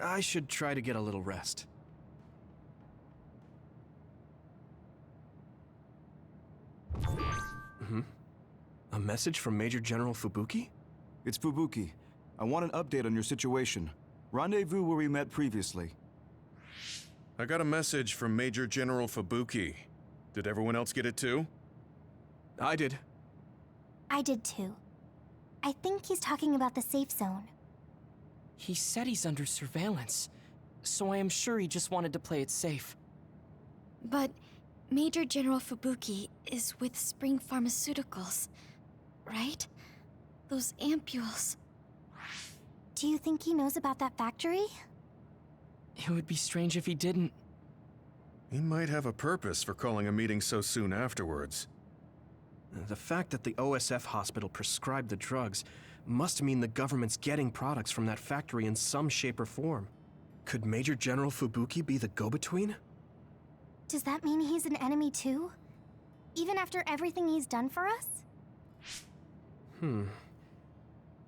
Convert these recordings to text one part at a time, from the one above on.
I should try to get a little rest. A message from Major General Fubuki? It's Fubuki. I want an update on your situation. Rendezvous where we met previously. I got a message from Major General Fubuki. Did everyone else get it too? I did. I did too. I think he's talking about the safe zone. He said he's under surveillance, so I am sure he just wanted to play it safe. But Major General Fubuki is with Spring Pharmaceuticals, right? Those ampules. Do you think he knows about that factory? It would be strange if he didn't. He might have a purpose for calling a meeting so soon afterwards. The fact that the OSF hospital prescribed the drugs must mean the government's getting products from that factory in some shape or form. Could Major General Fubuki be the go-between? Does that mean he's an enemy too? Even after everything he's done for us?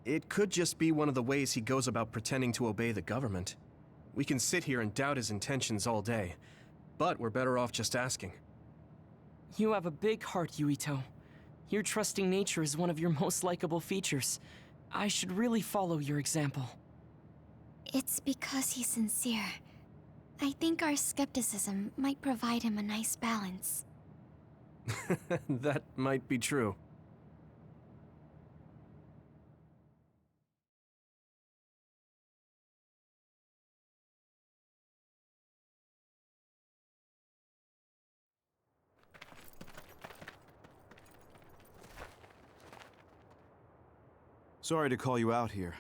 It could just be one of the ways he goes about pretending to obey the government. We can sit here and doubt his intentions all day, but we're better off just asking. You have a big heart, Yuito. Your trusting nature is one of your most likable features. I should really follow your example. It's because he's sincere. I think our skepticism might provide him a nice balance. That might be true. Sorry to call you out here.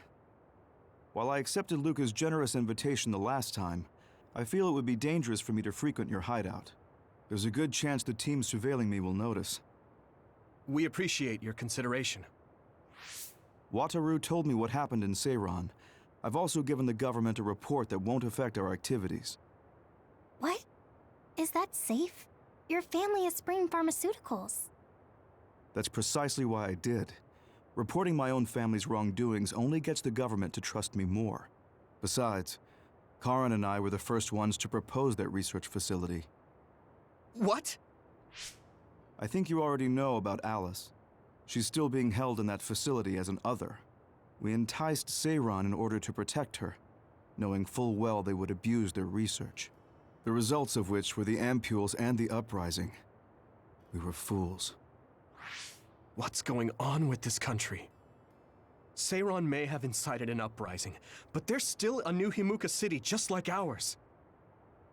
While I accepted Luca's generous invitation the last time, I feel it would be dangerous for me to frequent your hideout. There's a good chance the team surveilling me will notice. We appreciate your consideration. Wataru told me what happened in Seiran. I've also given the government a report that won't affect our activities. What? Is that safe? Your family is Spring Pharmaceuticals. That's precisely why I did. Reporting my own family's wrongdoings only gets the government to trust me more. Besides, Karin and I were the first ones to propose that research facility. What? I think you already know about Alice. She's still being held in that facility as an other. We enticed Seiran in order to protect her, knowing full well they would abuse their research. The results of which were the ampules and the uprising. We were fools. What's going on with this country? Seiran may have incited an uprising, but there's still a new Himuka city just like ours.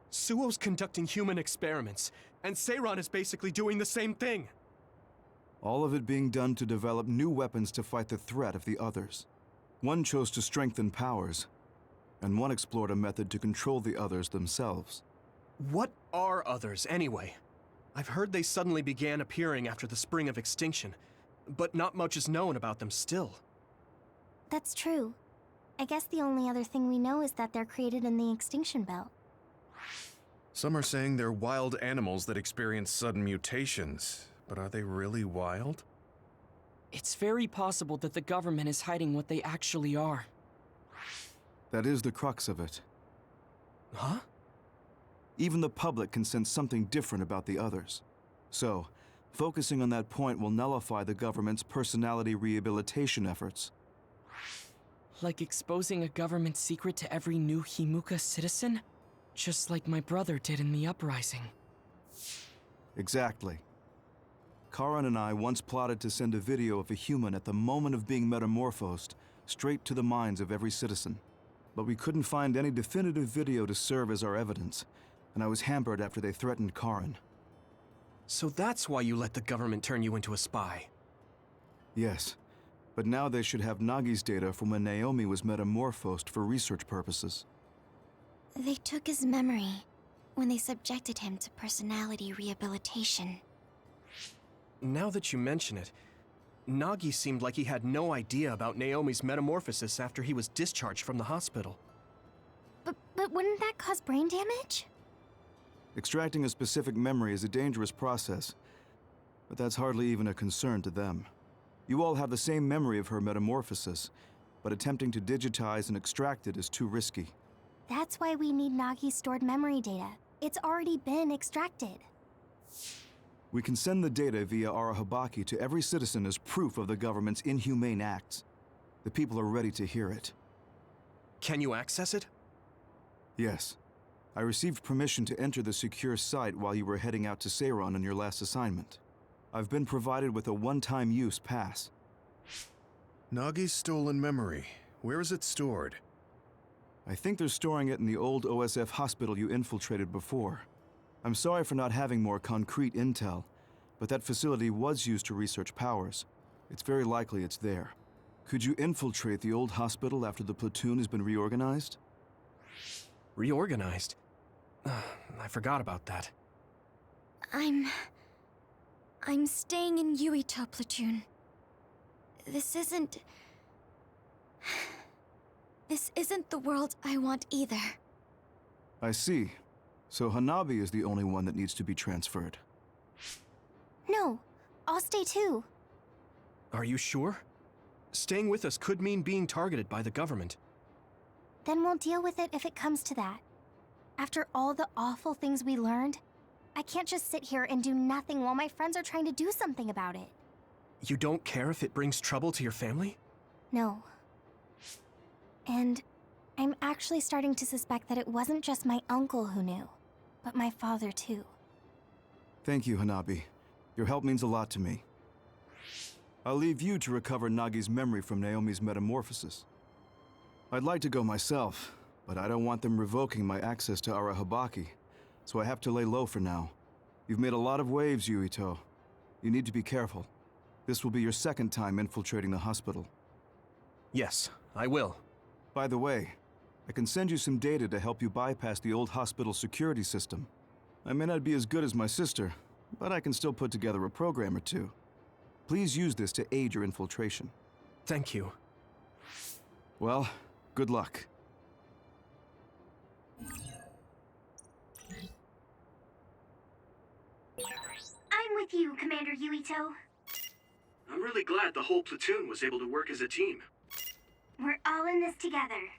Suo's conducting human experiments, and Seiran is basically doing the same thing. All of it being done to develop new weapons to fight the threat of the others. One chose to strengthen powers, and one explored a method to control the others themselves. What are others, anyway? I've heard they suddenly began appearing after the Spring of Extinction, but not much is known about them still. That's true. I guess the only other thing we know is that they're created in the extinction belt. Some are saying they're wild animals that experience sudden mutations, but are they really wild? It's very possible that the government is hiding what they actually are. That is the crux of it. Huh? Even the public can sense something different about the others. So, focusing on that point will nullify the government's personality rehabilitation efforts. Like exposing a government secret to every new Himuka citizen? Just like my brother did in the uprising. Exactly. Karin and I once plotted to send a video of a human at the moment of being metamorphosed straight to the minds of every citizen. But we couldn't find any definitive video to serve as our evidence, and I was hampered after they threatened Karin. So that's why you let the government turn you into a spy. Yes, but now they should have Nagi's data from when Naomi was metamorphosed for research purposes. They took his memory when they subjected him to personality rehabilitation. Now that you mention it, Nagi seemed like he had no idea about Naomi's metamorphosis after he was discharged from the hospital. But wouldn't that cause brain damage? Extracting a specific memory is a dangerous process, but that's hardly even a concern to them. You all have the same memory of her metamorphosis, but attempting to digitize and extract it is too risky. That's why we need Nagi's stored memory data. It's already been extracted. We can send the data via Arahabaki to every citizen as proof of the government's inhumane acts. The people are ready to hear it. Can you access it? Yes. I received permission to enter the secure site while you were heading out to Seiron on your last assignment. I've been provided with a one-time use pass. Nagi's stolen memory. Where is it stored? I think they're storing it in the old OSF hospital you infiltrated before. I'm sorry for not having more concrete intel, but that facility was used to research powers. It's very likely it's there. Could you infiltrate the old hospital after the platoon has been reorganized? Reorganized? I forgot about that. I'm staying in Yuito platoon. This isn't the world I want either. I see. So Hanabi is the only one that needs to be transferred. No, I'll stay too. Are you sure? Staying with us could mean being targeted by the government. Then we'll deal with it if it comes to that. After all the awful things we learned, I can't just sit here and do nothing while my friends are trying to do something about it. You don't care if it brings trouble to your family? No. And I'm actually starting to suspect that it wasn't just my uncle who knew, but my father too. Thank you, Hanabi. Your help means a lot to me. I'll leave you to recover Nagi's memory from Naomi's metamorphosis. I'd like to go myself, but I don't want them revoking my access to Arahabaki, so I have to lay low for now. You've made a lot of waves, Yuito. You need to be careful. This will be your second time infiltrating the hospital. Yes, I will. By the way, I can send you some data to help you bypass the old hospital security system. I may not be as good as my sister, but I can still put together a program or two. Please use this to aid your infiltration. Thank you. Well, good luck. I'm with you, Commander Yuito. I'm really glad the whole platoon was able to work as a team. We're all in this together.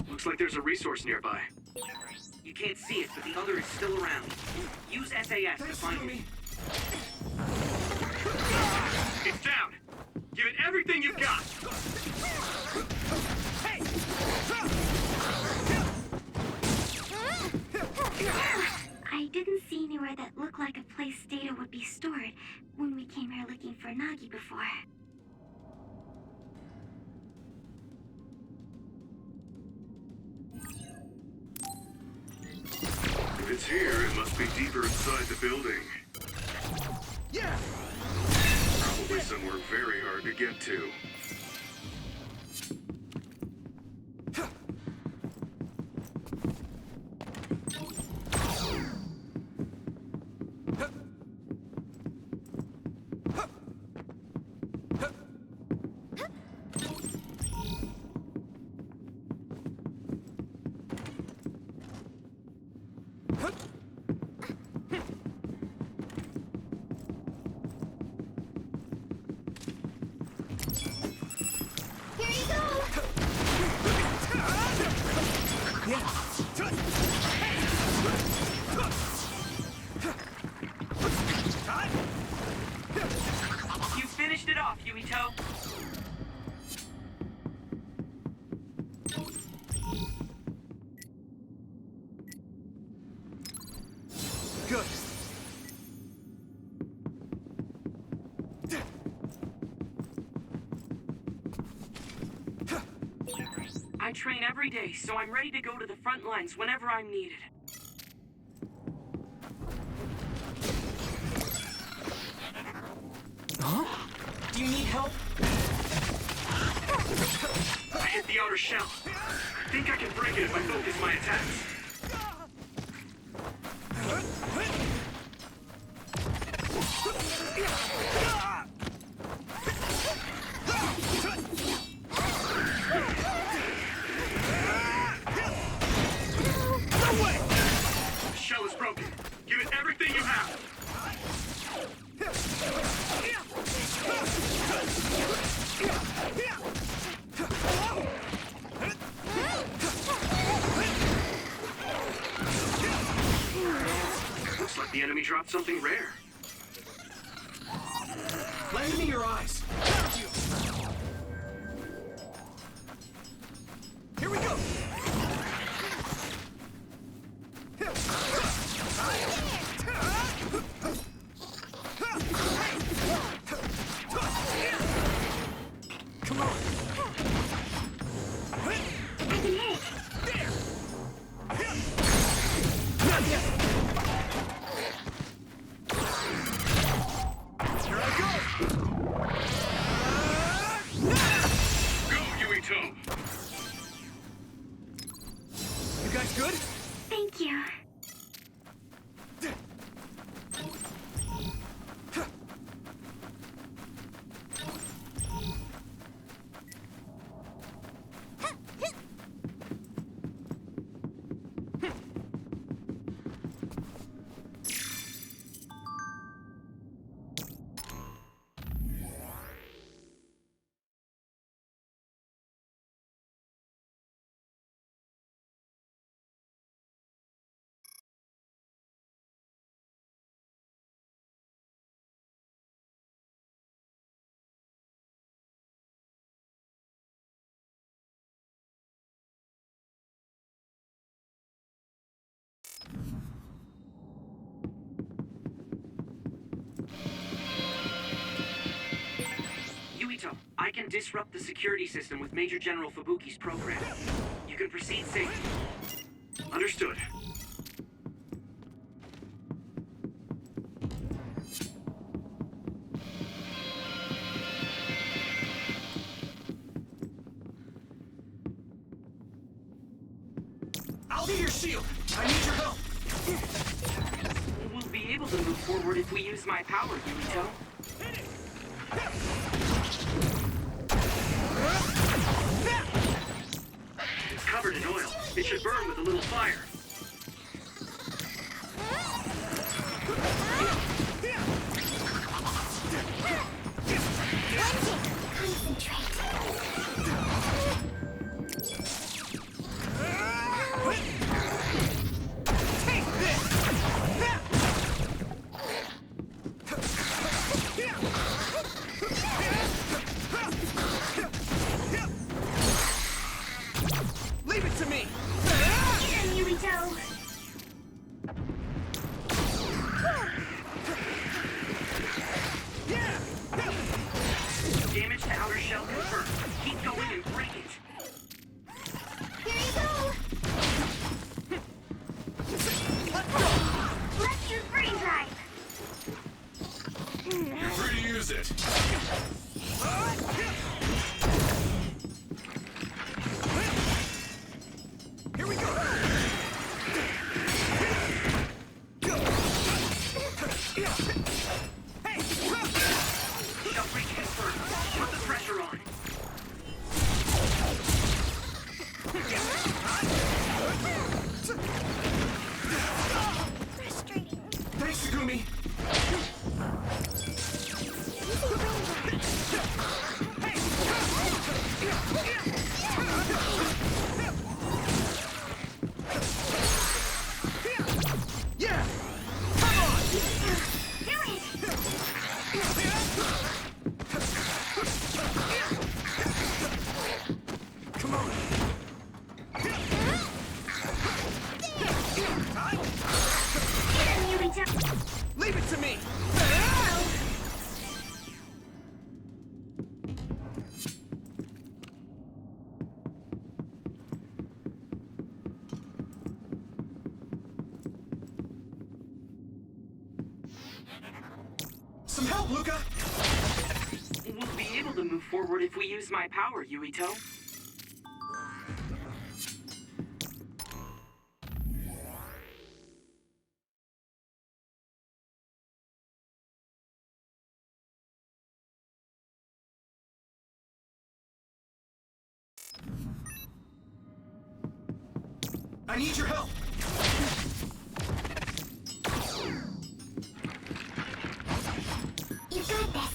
Looks like there's a resource nearby. You can't see it, but the other is still around. Use SAS to find it. It's down! Give it everything you've got! I didn't see anywhere that looked like a place data would be stored when we came here looking for Nagi before. If it's here, it must be deeper inside the building. Yeah! Probably somewhere very hard to get to. Here you go! You finished it off, Yuito. Good. I train every day, so I'm ready to go to the front lines whenever I'm needed. Huh? Do you need help? I hit the outer shell. I think I can break it if I focus my attacks. The shell is broken. Give it everything you have. Looks like the enemy dropped something rare. Lend me your eyes. Here we go. Come on. There. Not yet. Here I go. Go, Yuito! You guys good? Thank you. Yuito, I can disrupt the security system with Major General Fubuki's program. You can proceed safely. Understood. I'll be your shield. I need your help. We'll be able to move forward if we use my power, Yuito. It's covered in oil. It should burn with a little fire. Leave it to me. Yuito! Damage to outer shell confirmed. Keep going and break it. Here you go! Let's use brain drive! You're free to use it. Here we go. Hey! Shell breach confirmed. Put the pressure on. Leave it to me! Some help, Luca! We'll be able to move forward if we use my power, Yuito. I need your help! You got this.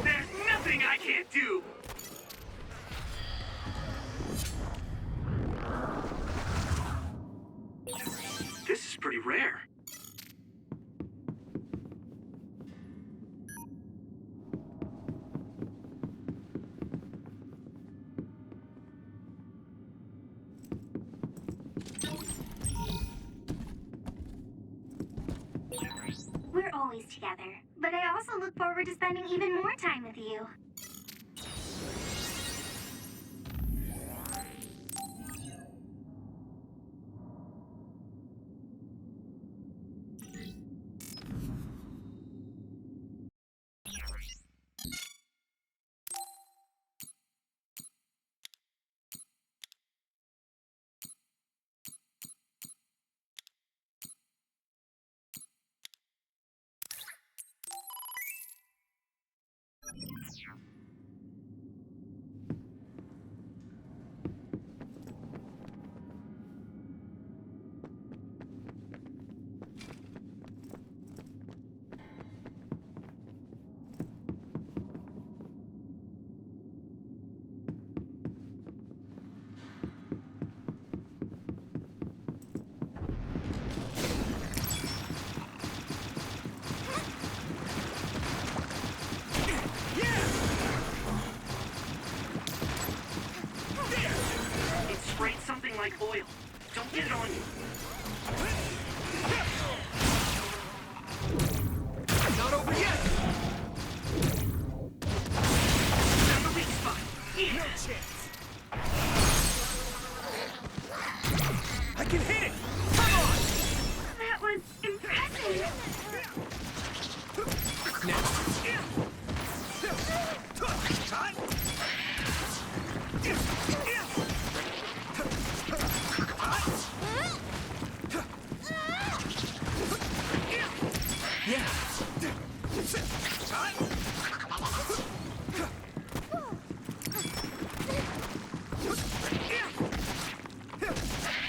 There's nothing I can't do! This is pretty rare. We're always together, but I also look forward to spending even more time with you. It sprayed something like oil. Don't get it on you. Not over yet! Found the weak spot. Yeah. No chance! I can hit it! Come on! That was impressive. Next! Yeah!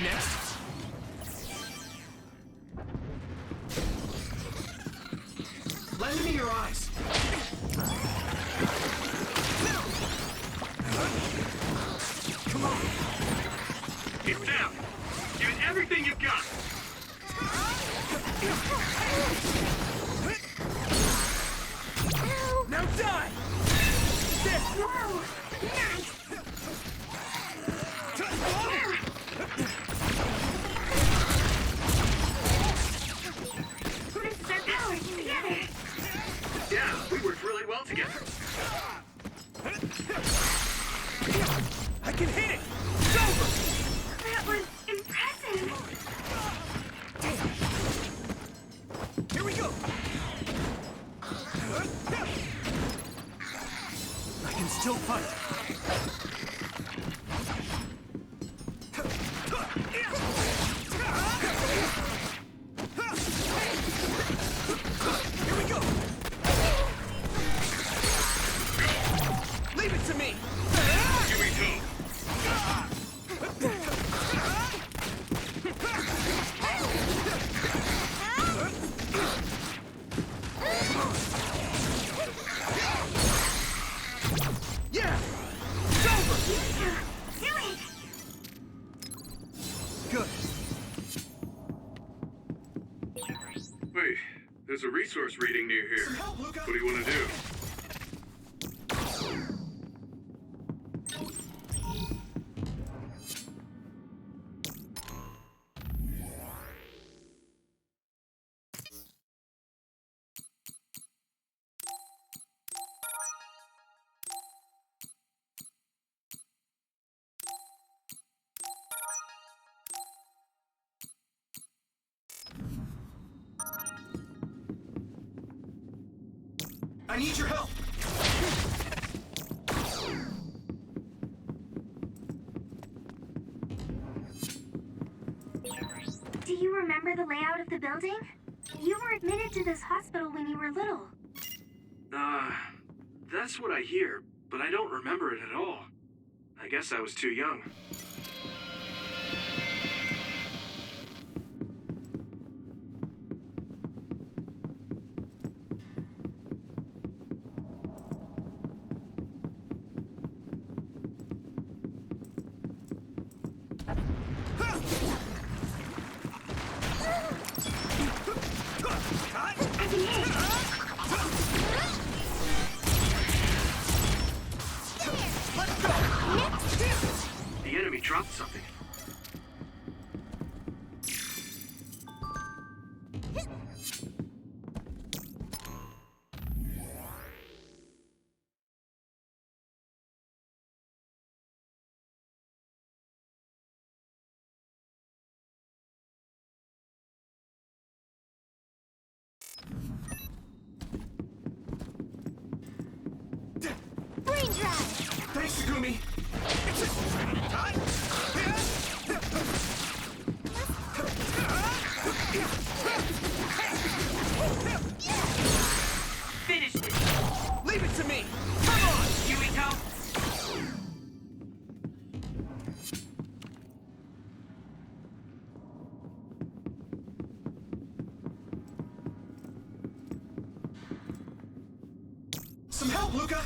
Next! Lend me your eyes! Come on! It's down. Give it everything you've got. Now die! There! Whoa! Nice! This is our power together. Yeah, we worked really well together. I can hit it! It's over! That was impressive. Here we go! I can still fight! There's a resource reading near here. Some help, Luca! What do you want to do? I need your help! Do you remember the layout of the building? You were admitted to this hospital when you were little. That's what I hear, but I don't remember it at all. I guess I was too young. The enemy dropped something. Brain drag! Thanks, Segumi! Finish it! Leave it to me! Come on! Yuito! Some help, Luca!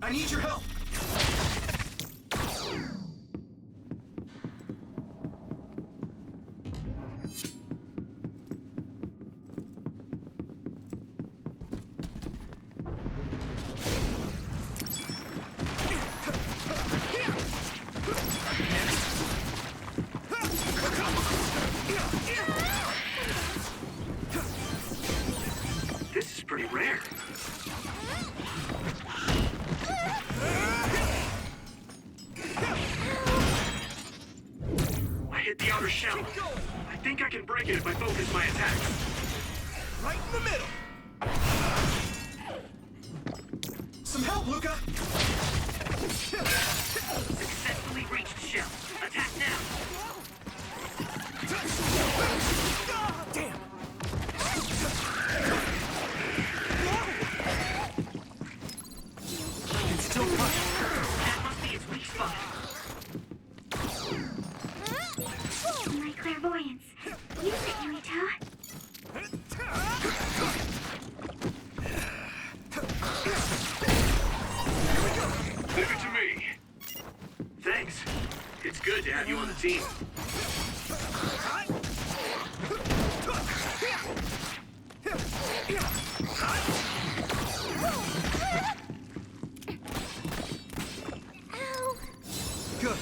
I need your help! This is pretty rare. I hit the outer shell. I think I can break it if I focus my attacks. Right in the middle! Some help, Luca! Successfully reached shell. Attack now. Damn! It's still coming. That must be its weak spot. My clairvoyance. Use it, Yuito. Leave it to me. Thanks. It's good to have you on the team. Ow! Good.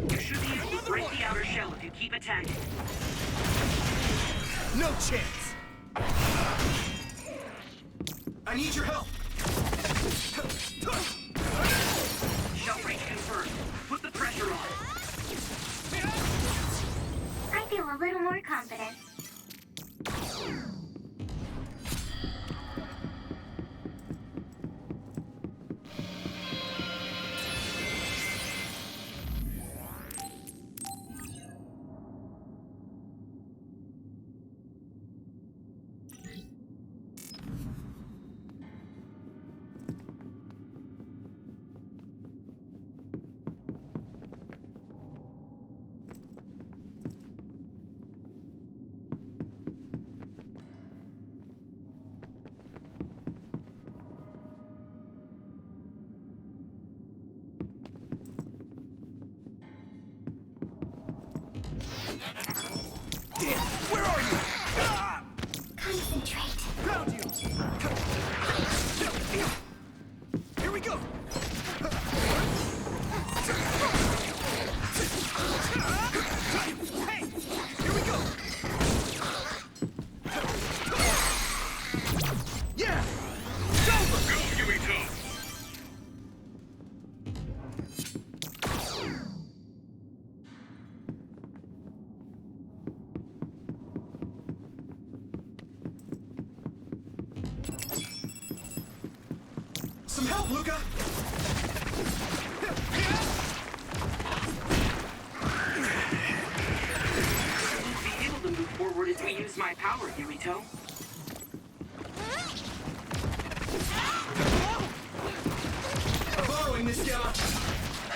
You should be able to break the outer shell if you keep attacking. No chance! I need your help! Shell breach confirmed. Put the pressure on. I feel a little more confident. Some help, Luca! We'll be able to move forward if we use my power, Yuito. I'm borrowing this, Yama.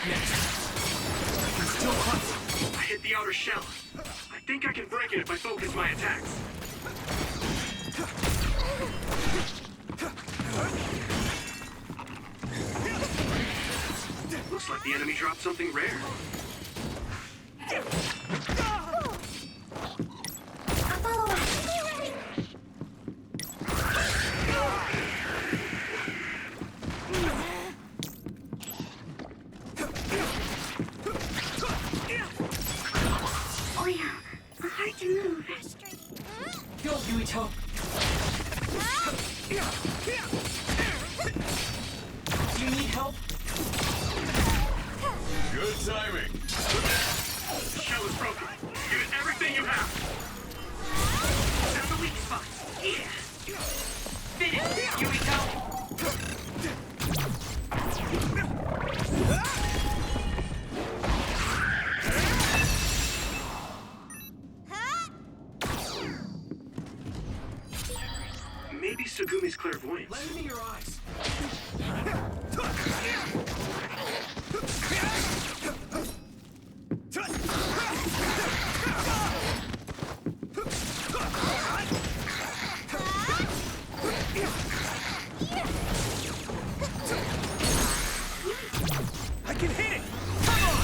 Next. I can still punch. I hit the outer shell. I think I can break it if I focus my attacks. Looks like the enemy dropped something rare. Oh yeah, hard to move. Go, Yuito. Do you need help? Good timing. The shell is broken. Give it everything you have. That's the weak spot. Yeah. Finish, Yuito. Maybe Sugumi's clairvoyance. Lend me your eyes. I can hit it! Come on!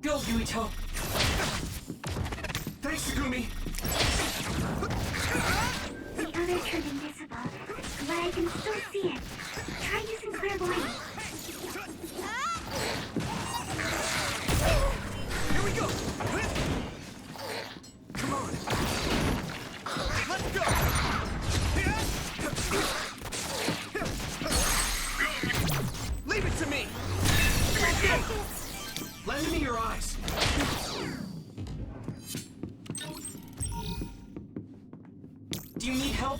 Go, Yuito. Thanks, Sugumi. The other turned invisible, but I can still see it. Try using clairvoyance. Here we go! Come on! Let's go! Leave it to me! Lend me your eyes. Do you need help?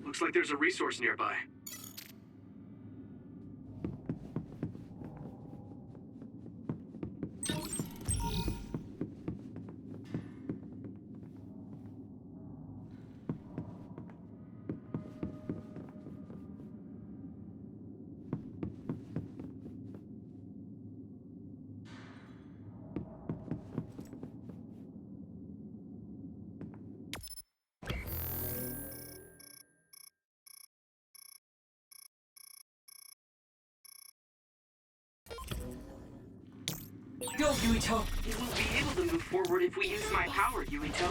Looks like there's a resource nearby. Go, Yuito. We won't be able to move forward if we use my power, Yuito.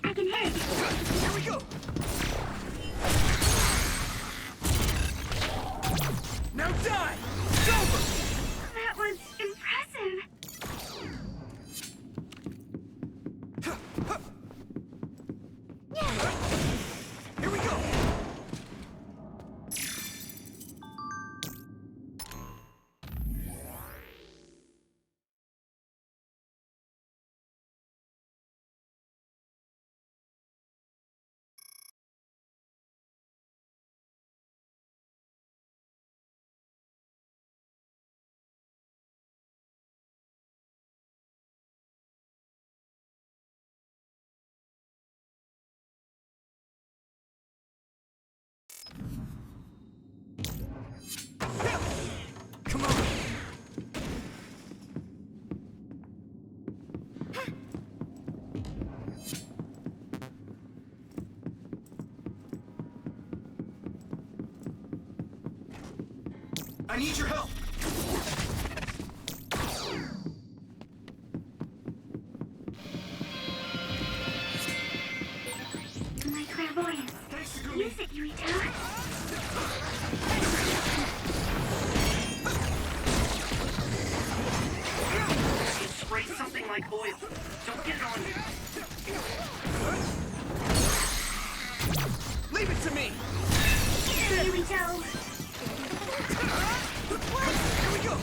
I can hit it. Here we go! Now die! It's over! That was impressive. Here we go! I need your help! My clairvoyance. Use it, Yuito. Spray something like oil. Don't get it on you. Leave it to me! Yuito. Here we go!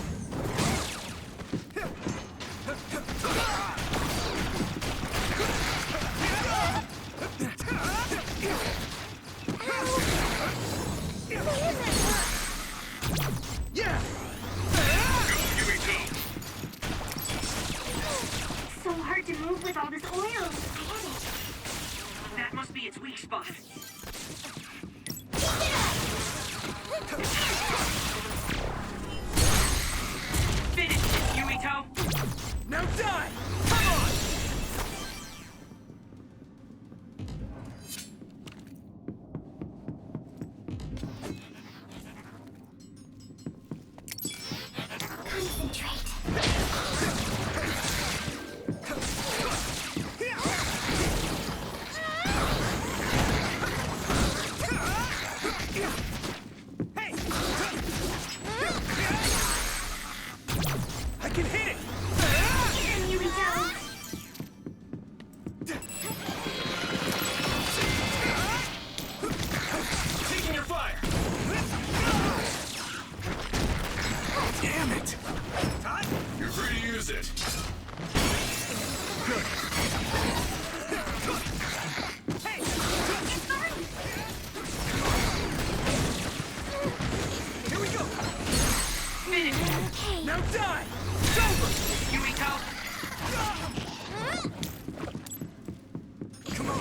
Yeah! So hard to move with all this oil. That must be its weak spot. Finish it, Yuito! Now die! Come on! Concentrate. I can hit it! Yuito. Taking your fire! Damn it! You're free to use it. Hey! Here we go! Finish it, Okay. Now die! It's over! Yuito! Come on!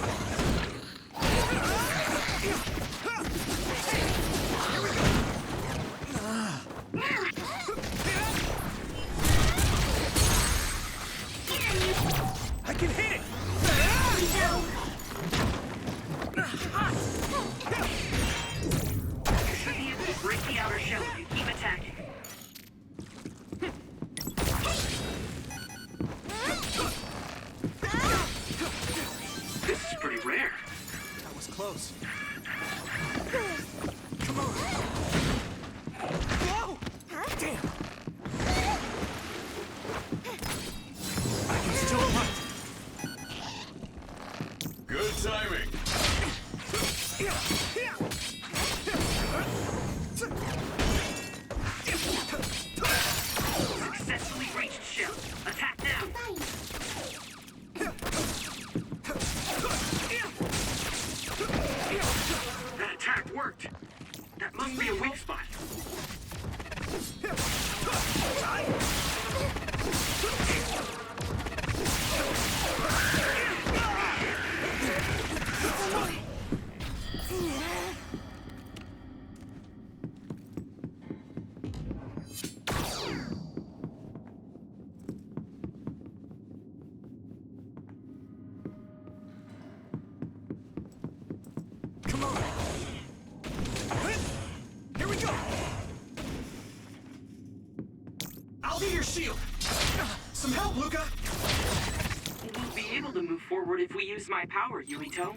I can hit it! You should be able to break the outer shell if you keep attacking. This is pretty rare. That was close. Come on! Whoa! Damn! I can still hunt! Good timing. Successfully reached shell. Attack now. That attack worked. That must be a weak spot. Come on! Here we go! I'll be your shield! Some help, Luca! We'll be able to move forward if we use my power, Yuito.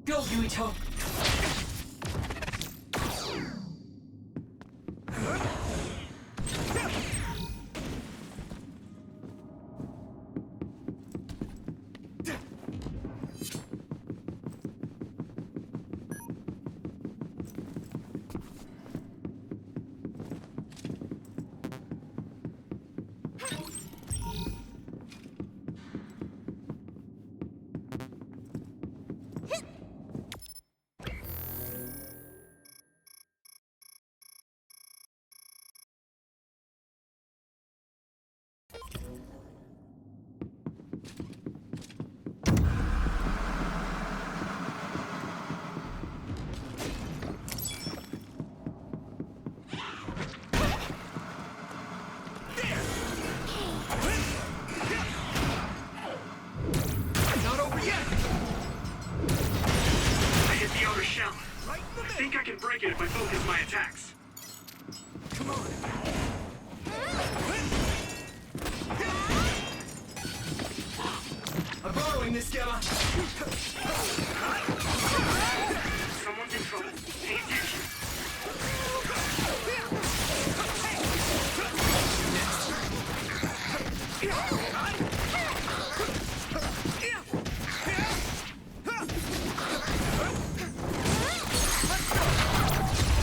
Go, Yuito! I'm borrowing this, Gamma. Someone's in trouble. Pay attention.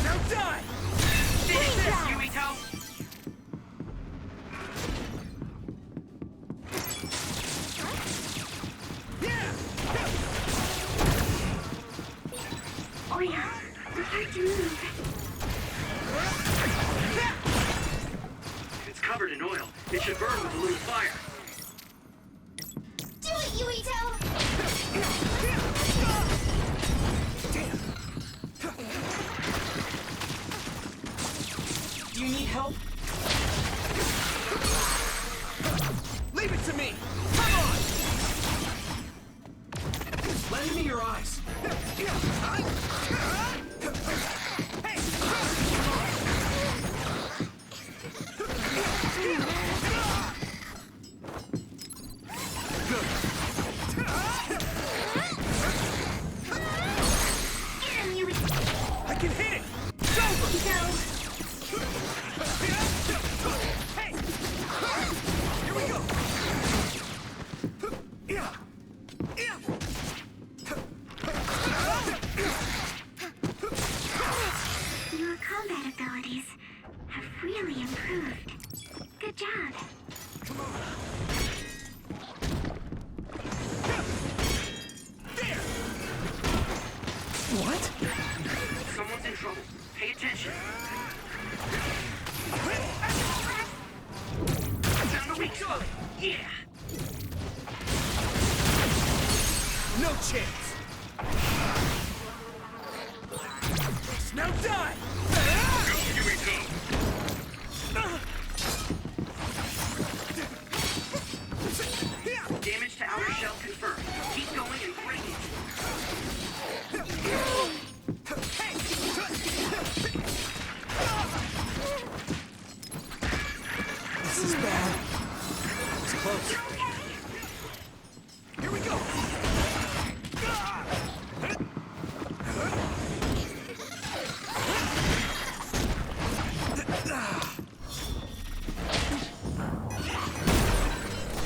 Now die! Finish this, Yuito! Oh yeah, prepare to move. It's covered in oil. It should burn with a little fire. Do it, Yuito! Do you need help? Leave it to me! Come on! Lend me your eyes. Get him, Yuito! I can hit it! It's over! Hey! Here we go! Your combat abilities have really improved. Good job. What? Someone's in trouble. Pay attention. I found the weak spot. Yeah. No chance! Now die! Damage to outer shell confirmed. Keep going and break it. This is bad. It's close. Here we go!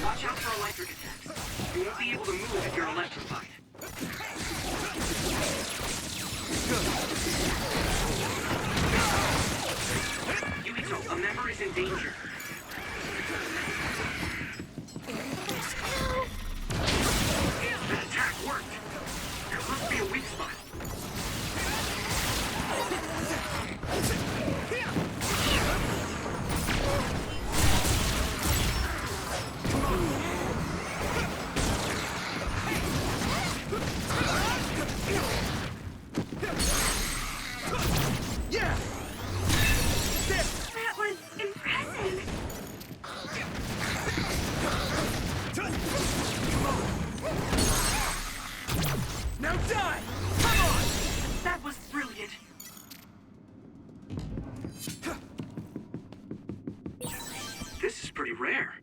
Watch out for electric attacks. You won't be able to move if you're electrified. Yuito, a member is in danger. That attack worked. There must be a weak spot. Yeah! That was impressive. Now die! Come on! That was brilliant. This is pretty rare.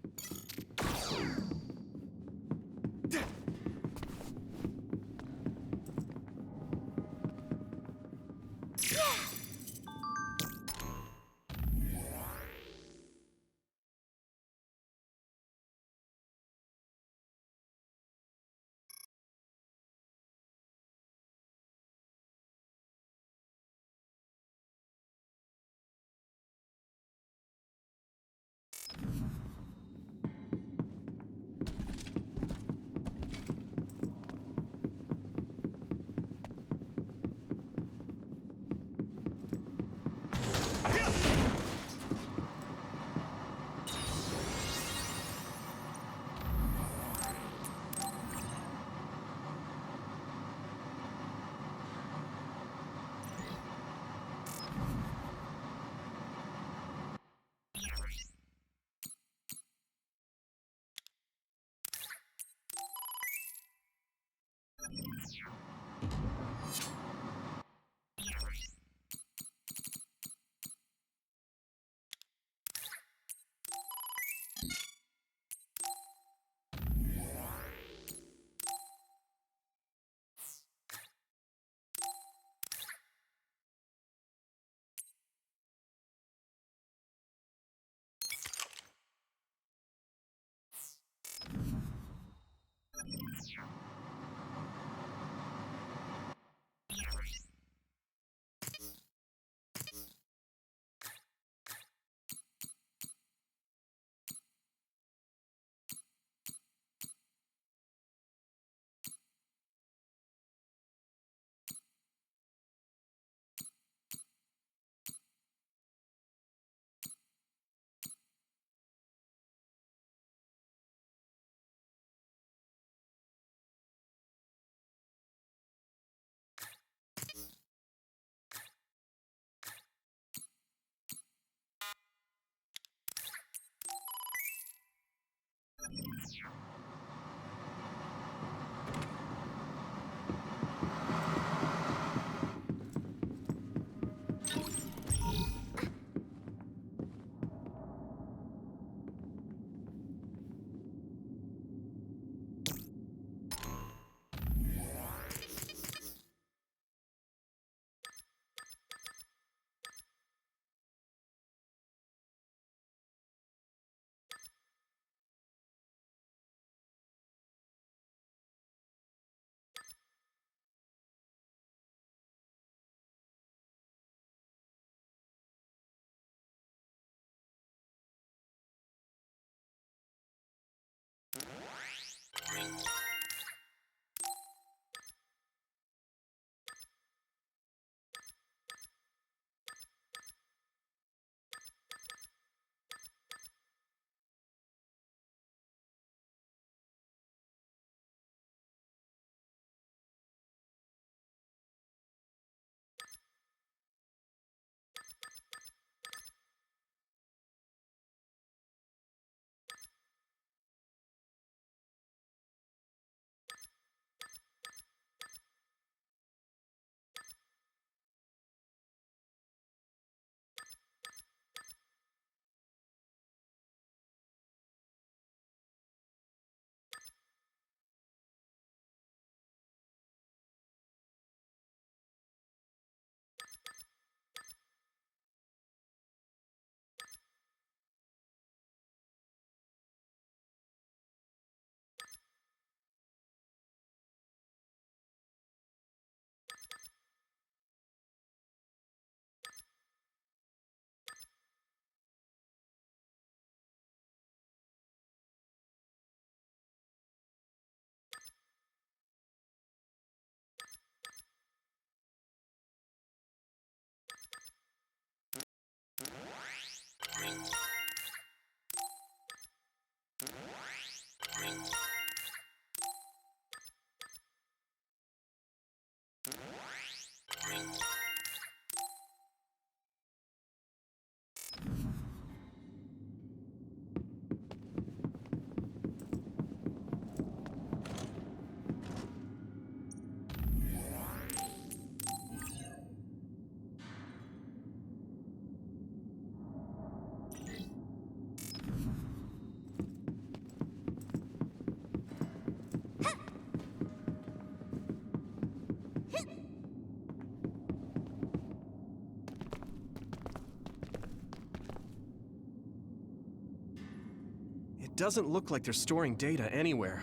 It doesn't look like they're storing data anywhere.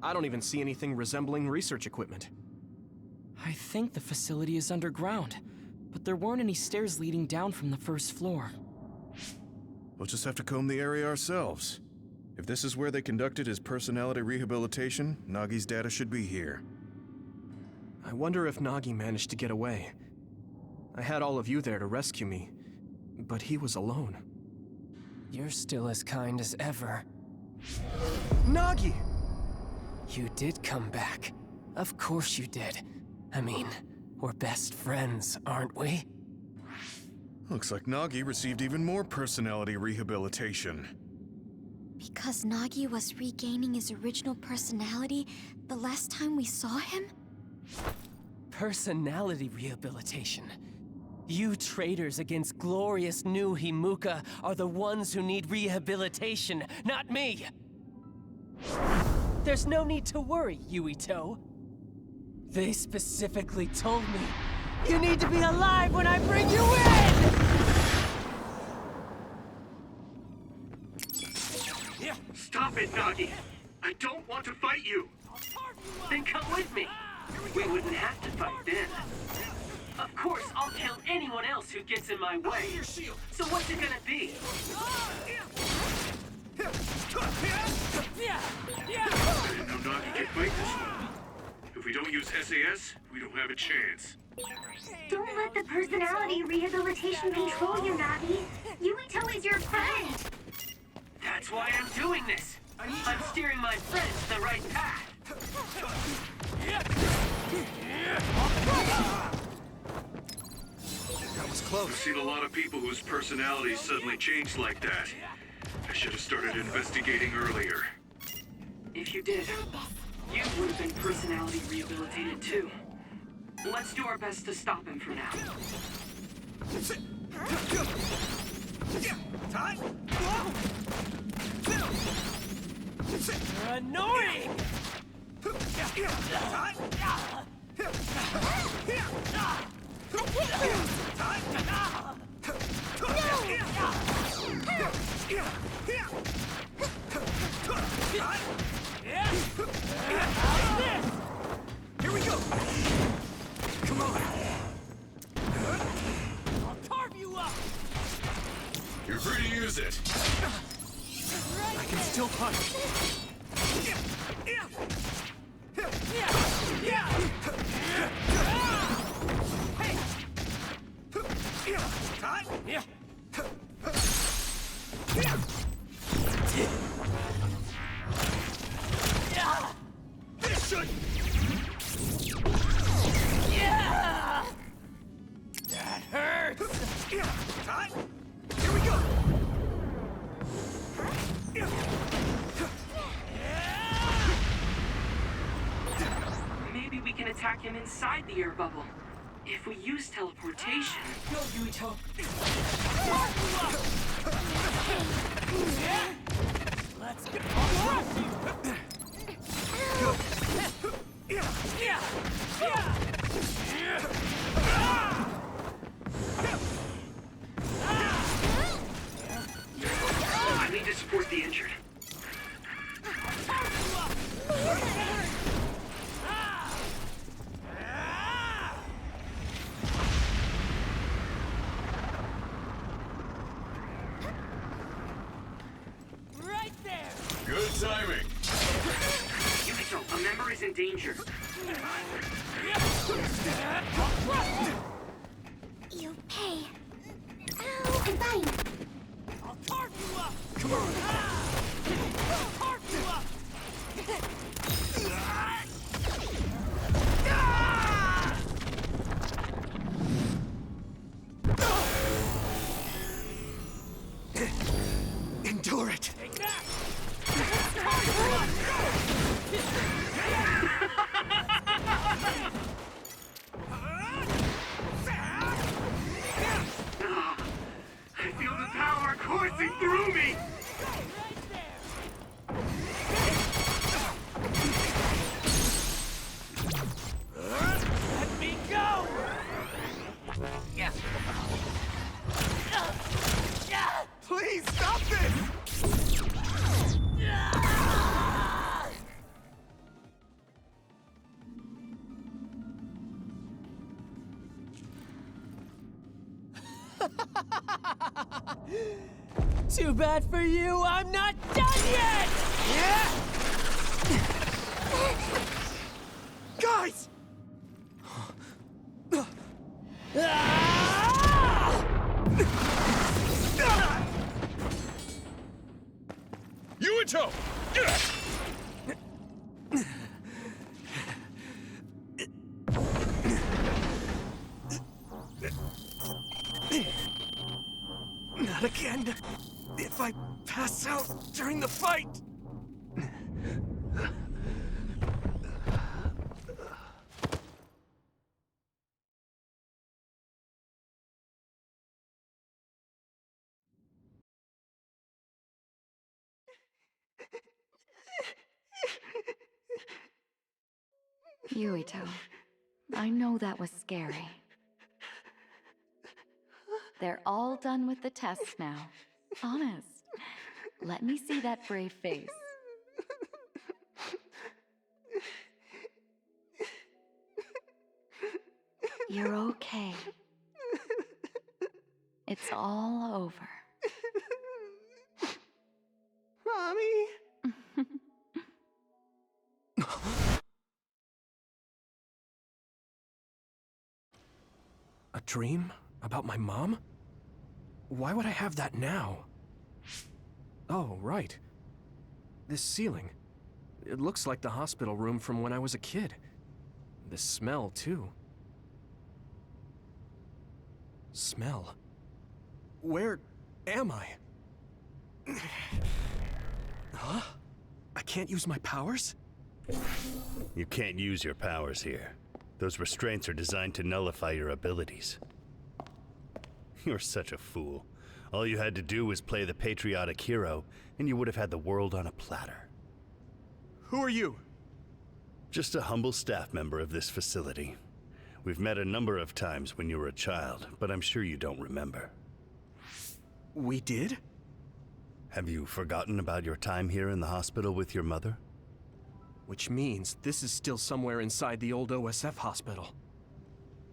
I don't even see anything resembling research equipment. I think the facility is underground, but there weren't any stairs leading down from the first floor. We'll just have to comb the area ourselves. If this is where they conducted his personality rehabilitation, Nagi's data should be here. I wonder if Nagi managed to get away. I had all of you there to rescue me, but he was alone. You're still as kind as ever. Nagi! You did come back. Of course you did. I mean, we're best friends, aren't we? Looks like Nagi received even more personality rehabilitation. Because Nagi was regaining his original personality the last time we saw him? Personality rehabilitation. You traitors against glorious new Himuka are the ones who need rehabilitation, not me! There's no need to worry, Yuito. They specifically told me you need to be alive when I bring you in! Stop it, Nagi! I don't want to fight you! Then come with me! We wouldn't have to fight then. Of course, I'll kill anyone else who gets in my way. So what's it gonna be? I didn't know Nagi could fight this well. If we don't use SAS, we don't have a chance. Don't let the personality rehabilitation control you, Nagi. Yuito is your friend. That's why I'm doing this. I'm steering my friends the right path. That was close. I've seen a lot of people whose personalities suddenly changed like that. I should have started investigating earlier. If you did, you would have been personality rehabilitated too. Let's do our best to stop him for now. You're annoying! Here we go! Come on! I'll carve you up! You're free to use it. I can still punch. This should... That hurts! Here we go! Maybe we can attack him inside the air bubble. If we use teleportation... Go, Yuito! Let's go! I need to support the injured. Right there! Good timing. Yuito, a member is in danger. You pay. Ow, I'm fine. I'll carve you up! Come on! I'll carve you up! Endure it! Take that! I feel the power coursing through me! Let me go! Please stop this! Too bad for you, I'm not done yet! Yeah! Guys! Yuito! Not again. If I pass out during the fight. Yuito, I know that was scary. They're all done with the tests now. Honest. Let me see that brave face. You're okay. It's all over. Mommy? A dream? About my mom? Why would I have that now? Oh, right. This ceiling. It looks like the hospital room from when I was a kid. The smell, too. Smell? Where am I? Huh? I can't use my powers? You can't use your powers here. Those restraints are designed to nullify your abilities. You're such a fool. All you had to do was play the patriotic hero, and you would have had the world on a platter. Who are you? Just a humble staff member of this facility. We've met a number of times when you were a child, but I'm sure you don't remember. We did? Have you forgotten about your time here in the hospital with your mother? Which means this is still somewhere inside the old OSF hospital.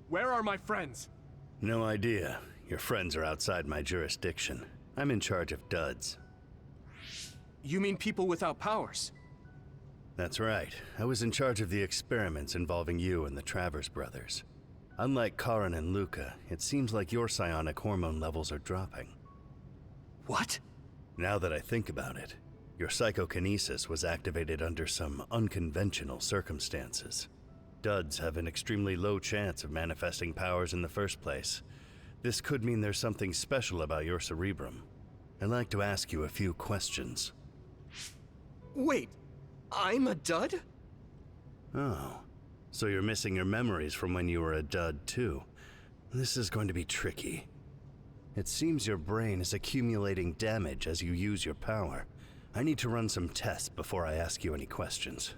Where are my friends? No idea. Your friends are outside my jurisdiction. I'm in charge of duds. You mean people without powers? That's right. I was in charge of the experiments involving you and the Travers brothers. Unlike Karin and Luca, it seems like your psionic hormone levels are dropping. What? Now that I think about it, your psychokinesis was activated under some unconventional circumstances. Duds have an extremely low chance of manifesting powers in the first place. This could mean there's something special about your cerebrum. I'd like to ask you a few questions. Wait, I'm a dud? Oh, so you're missing your memories from when you were a dud too. This is going to be tricky. It seems your brain is accumulating damage as you use your power. I need to run some tests before I ask you any questions.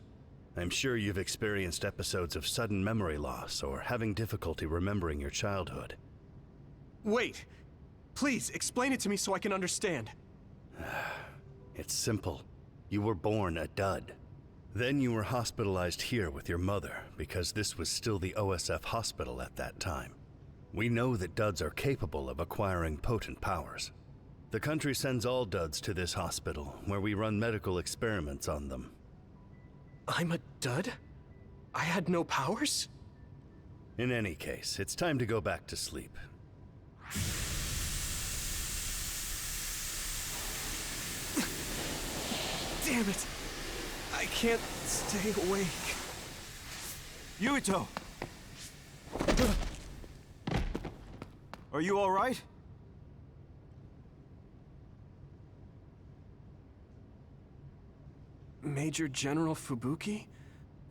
I'm sure you've experienced episodes of sudden memory loss or having difficulty remembering your childhood. Wait, please explain it to me so I can understand. It's simple. You were born a dud. Then you were hospitalized here with your mother because this was still the OSF hospital at that time. We know that duds are capable of acquiring potent powers. The country sends all duds to this hospital where we run medical experiments on them. I'm a dud? I had no powers? In any case, it's time to go back to sleep. Damn it! I can't stay awake. Yuito! Are you all right? Major General Fubuki?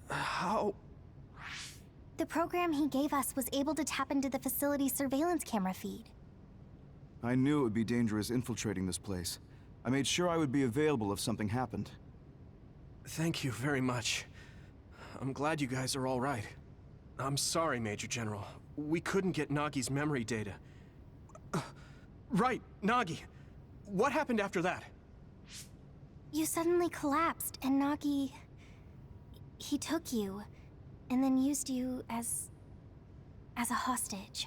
How? The program he gave us was able to tap into the facility's surveillance camera feed. I knew it would be dangerous infiltrating this place. I made sure I would be available if something happened. Thank you very much. I'm glad you guys are all right. I'm sorry, Major General. We couldn't get Nagi's memory data. Right, Nagi. What happened after that? You suddenly collapsed, and Nagi... he took you, and then used you as a hostage.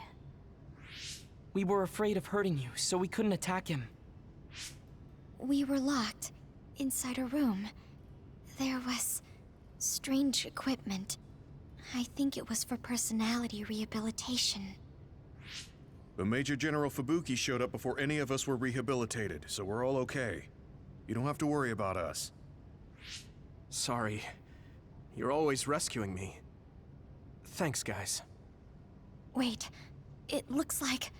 We were afraid of hurting you, so we couldn't attack him. We were locked inside a room. There was strange equipment. I think it was for personality rehabilitation. But Major General Fubuki showed up before any of us were rehabilitated, so we're all okay. You don't have to worry about us. Sorry. You're always rescuing me. Thanks, guys. Wait, it looks like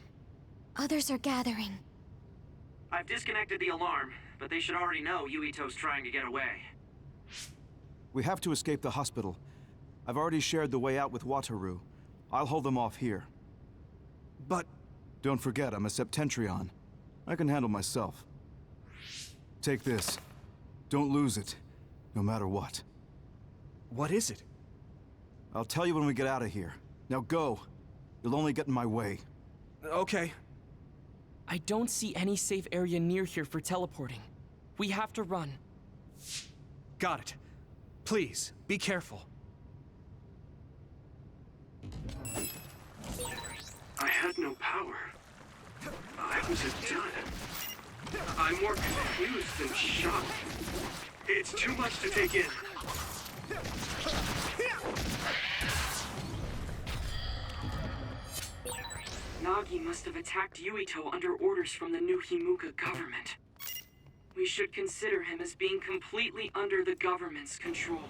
others are gathering. I've disconnected the alarm, but they should already know Yuito's trying to get away. We have to escape the hospital. I've already shared the way out with Wataru. I'll hold them off here. But... Don't forget, I'm a Septentrion. I can handle myself. Take this. Don't lose it, no matter what. what is it? I'll tell you when we get out of here. Now go. You'll only get in my way. Okay. I don't see any safe area near here for teleporting. We have to run. Got it. Please, be careful. I had no power. I was a dud. I'm more confused than shocked. It's too much to take in. Nagi must have attacked Yuito under orders from the new Himuka government. We should consider him as being completely under the government's control.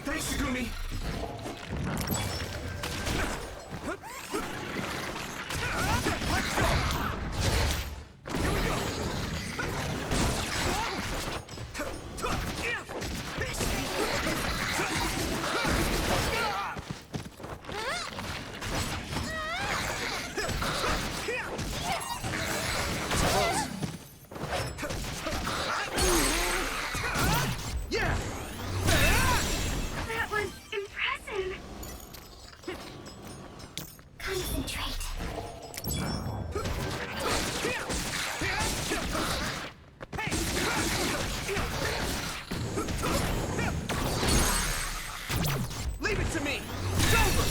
Thanks, Takumi! That was impressive. Concentrate. Leave it to me! It's over!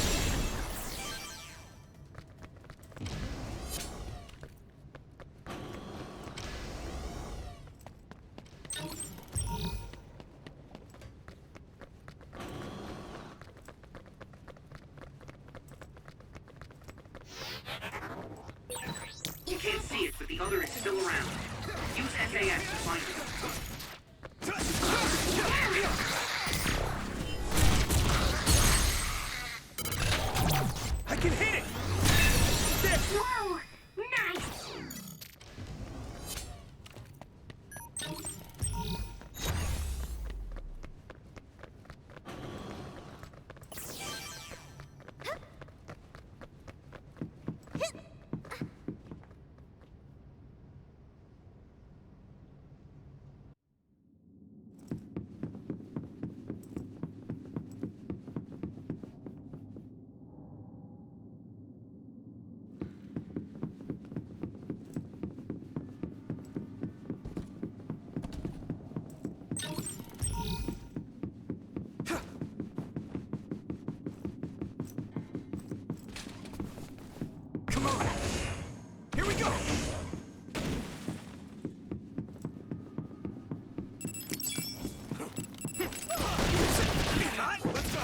You can't see it, but the other is still around. Use SAS to find it. I can hit it! Whoa! Nice! Come on! Here we go! Let's go!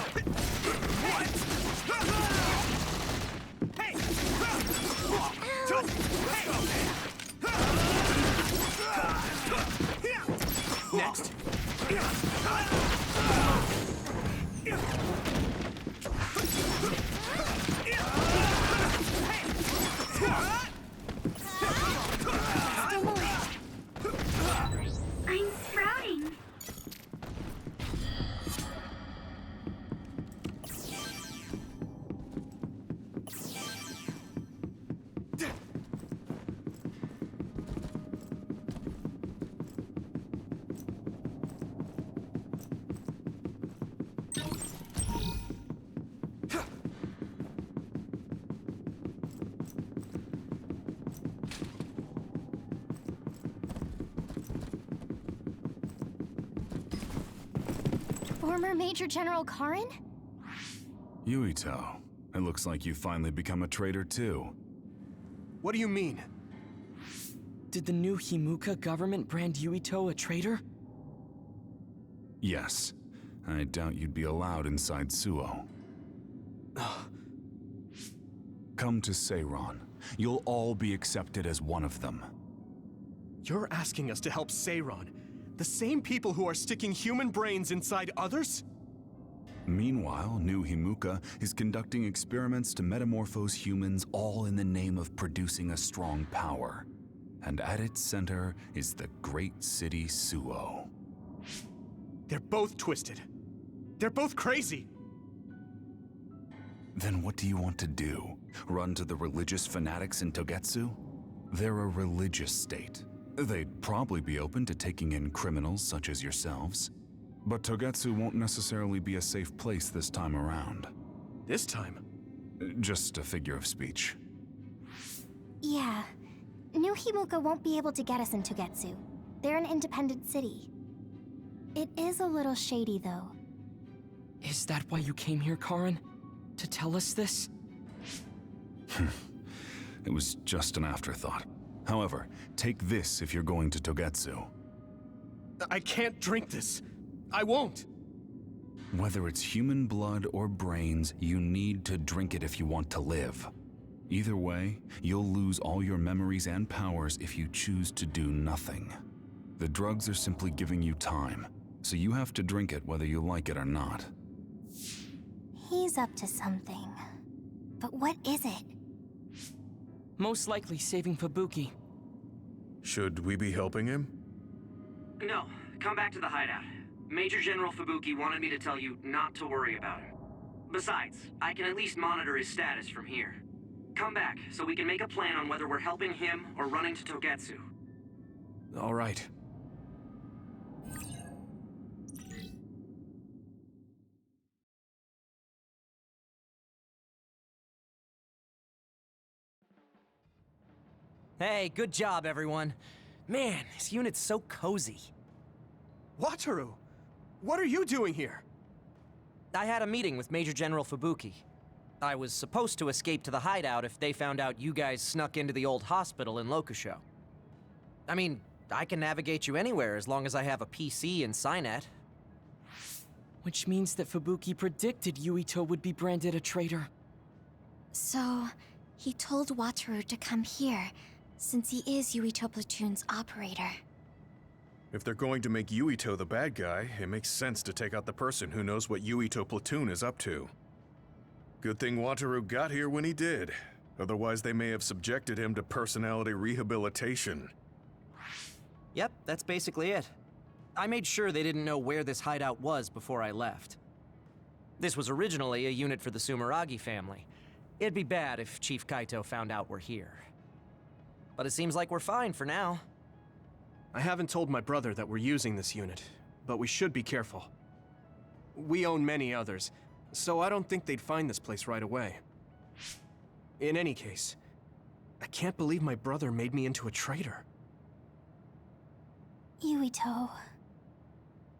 What? Hey! Next! I'm sprouting. Former Major General Karin? Yuito, it looks like you finally become a traitor too. What do you mean? Did the new Himuka government brand Yuito a traitor? Yes. I doubt you'd be allowed inside Suo. Come to Seiron. You'll all be accepted as one of them. You're asking us to help Seiron, the same people who are sticking human brains inside others? Meanwhile, New Himuka is conducting experiments to metamorphose humans, all in the name of producing a strong power. And at its center is the great city Suo. They're both twisted. They're both crazy. Then what do you want to do? Run to the religious fanatics in Togetsu? They're a religious state. They'd probably be open to taking in criminals such as yourselves. But Togetsu won't necessarily be a safe place this time around. This time? Just a figure of speech. Yeah. New Himuka won't be able to get us in Togetsu. They're an independent city. It is a little shady, though. Is that why you came here, Karin? To tell us this? It was just an afterthought. However, take this if you're going to Togetsu. I can't drink this. I won't. Whether it's human blood or brains, you need to drink it if you want to live. Either way, you'll lose all your memories and powers if you choose to do nothing. The drugs are simply giving you time, so you have to drink it whether you like it or not. He's up to something. But what is it? Most likely saving Fubuki. Should we be helping him? No, come back to the hideout. Major General Fubuki wanted me to tell you not to worry about him. Besides, I can at least monitor his status from here. Come back, so we can make a plan on whether we're helping him or running to Togetsu. All right. Hey, good job, everyone. Man, this unit's so cozy. Wataru! What are you doing here? I had a meeting with Major General Fubuki. I was supposed to escape to the hideout if they found out you guys snuck into the old hospital in Lokusho. I mean, I can navigate you anywhere as long as I have a PC and Cynet. Which means that Fubuki predicted Yuito would be branded a traitor. So, he told Wataru to come here, since he is Yuito Platoon's operator. If they're going to make Yuito the bad guy, it makes sense to take out the person who knows what Yuito Platoon is up to. Good thing Wataru got here when he did. Otherwise, they may have subjected him to personality rehabilitation. Yep, that's basically it. I made sure they didn't know where this hideout was before I left. This was originally a unit for the Sumeragi family. It'd be bad if Chief Kaito found out we're here. But it seems like we're fine for now. I haven't told my brother that we're using this unit, but we should be careful. We own many others, so I don't think they'd find this place right away. In any case, I can't believe my brother made me into a traitor. Yuito.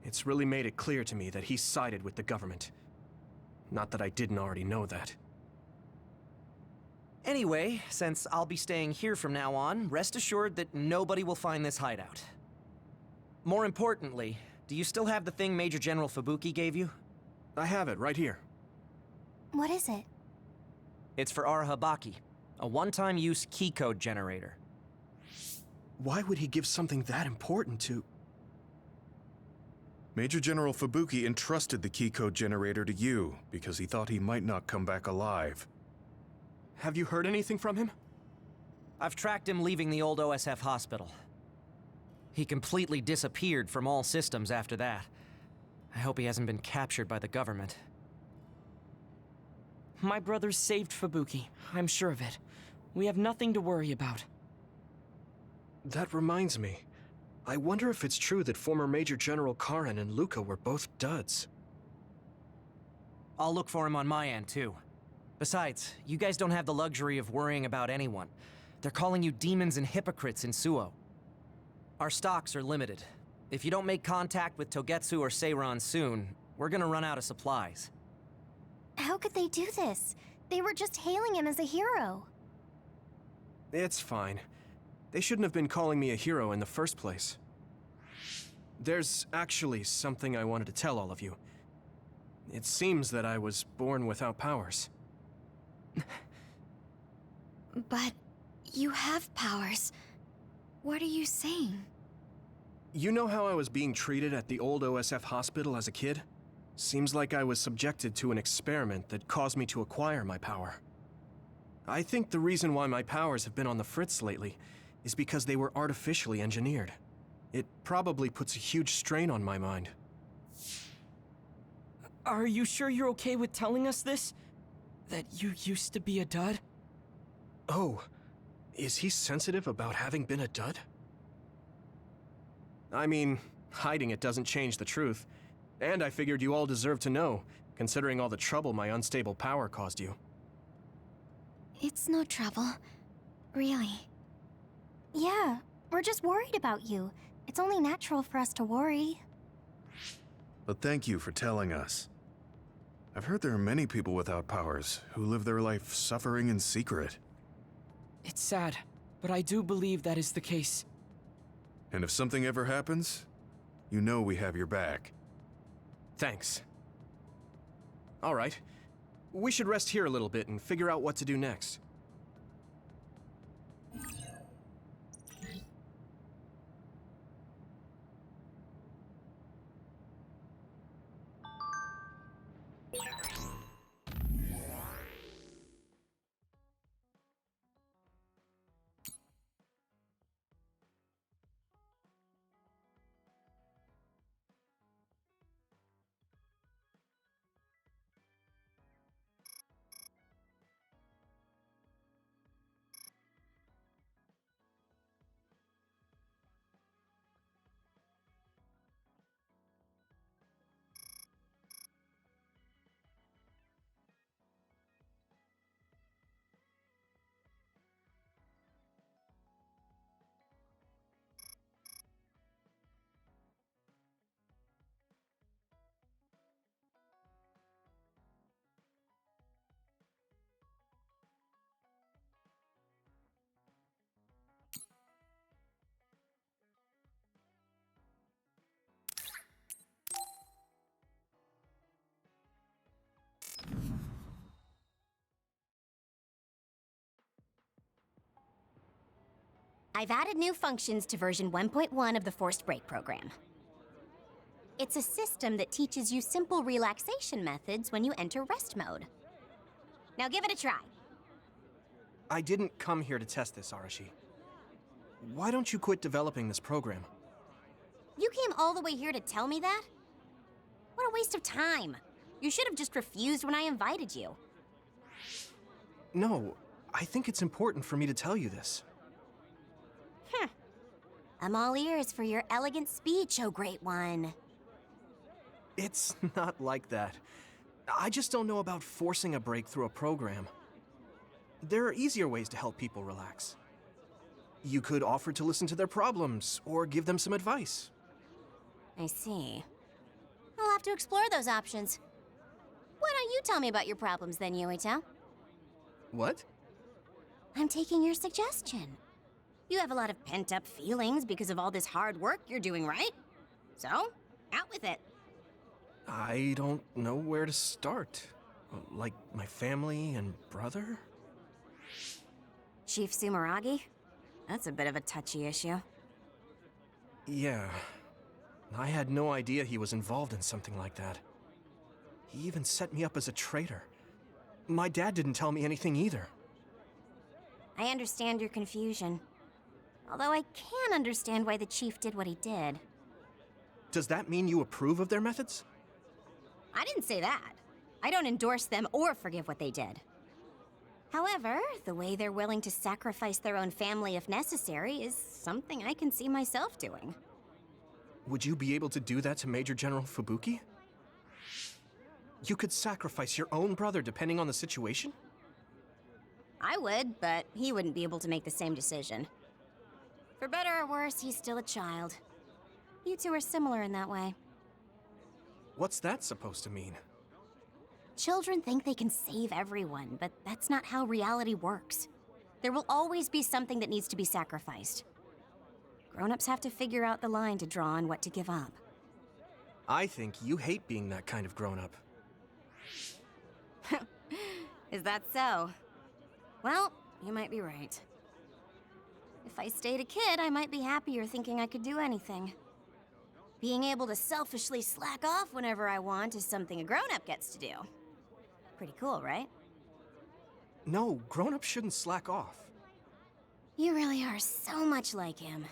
It's really made it clear to me that he sided with the government. Not that I didn't already know that. Anyway, since I'll be staying here from now on, rest assured that nobody will find this hideout. More importantly, do you still have the thing Major General Fubuki gave you? I have it right here. What is it? It's for Arahabaki, a one-time use key code generator. Why would he give something that important to... Major General Fubuki entrusted the key code generator to you because he thought he might not come back alive. Have you heard anything from him? I've tracked him leaving the old OSF hospital. He completely disappeared from all systems after that. I hope he hasn't been captured by the government. My brother saved Fubuki, I'm sure of it. We have nothing to worry about. That reminds me. I wonder if it's true that former Major General Karin and Luca were both duds. I'll look for him on my end, too. Besides, you guys don't have the luxury of worrying about anyone. They're calling you demons and hypocrites in Suo. Our stocks are limited. If you don't make contact with Togetsu or Seiron soon, We're gonna run out of supplies. How could they do this? They were just hailing him as a hero. It's fine. They shouldn't have been calling me a hero in the first place. There's actually something I wanted to tell all of you. It seems that I was born without powers. But you have powers. What are you saying? You know how I was being treated at the old OSF hospital as a kid? Seems like I was subjected to an experiment that caused me to acquire my power. I think the reason why my powers have been on the fritz lately is because they were artificially engineered. It probably puts a huge strain on my mind. Are you sure you're okay with telling us this? That you used to be a dud? Oh, is he sensitive about having been a dud? I mean, hiding it doesn't change the truth. And I figured you all deserve to know, considering all the trouble my unstable power caused you. It's no trouble. Really. Yeah, we're just worried about you. It's only natural for us to worry. But thank you for telling us. I've heard there are many people without powers who live their life suffering in secret. It's sad, but I do believe that is the case. And if something ever happens, you know we have your back. Thanks. All right. We should rest here a little bit and figure out what to do next. I've added new functions to version 1.1 of the Forced Break program. It's a system that teaches you simple relaxation methods when you enter rest mode. Now give it a try. I didn't come here to test this, Arashi. Why don't you quit developing this program? You came all the way here to tell me that? What a waste of time. You should have just refused when I invited you. No, I think it's important for me to tell you this. I'm all ears for your elegant speech, oh great one. It's not like that. I just don't know about forcing a break through a program. There are easier ways to help people relax. You could offer to listen to their problems, or give them some advice. I see. I'll have to explore those options. Why don't you tell me about your problems then, Yuito? What? I'm taking your suggestion. You have a lot of pent-up feelings because of all this hard work you're doing, right? So, out with it. I don't know where to start. Like my family and brother? Chief Sumeragi? That's a bit of a touchy issue. Yeah. I had no idea he was involved in something like that. He even set me up as a traitor. My dad didn't tell me anything either. I understand your confusion. Although I can understand why the chief did what he did. Does that mean you approve of their methods? I didn't say that. I don't endorse them or forgive what they did. However, the way they're willing to sacrifice their own family if necessary is something I can see myself doing. Would you be able to do that to Major General Fubuki? You could sacrifice your own brother depending on the situation? I would, but he wouldn't be able to make the same decision. For better or worse, he's still a child. You two are similar in that way. What's that supposed to mean? Children think they can save everyone, but that's not how reality works. There will always be something that needs to be sacrificed. Grown-ups have to figure out the line to draw on what to give up. I think you hate being that kind of grown-up. Is that so? Well, you might be right. If I stayed a kid, I might be happier thinking I could do anything. Being able to selfishly slack off whenever I want is something a grown-up gets to do. Pretty cool, right? No, grown-ups shouldn't slack off. You really are so much like him.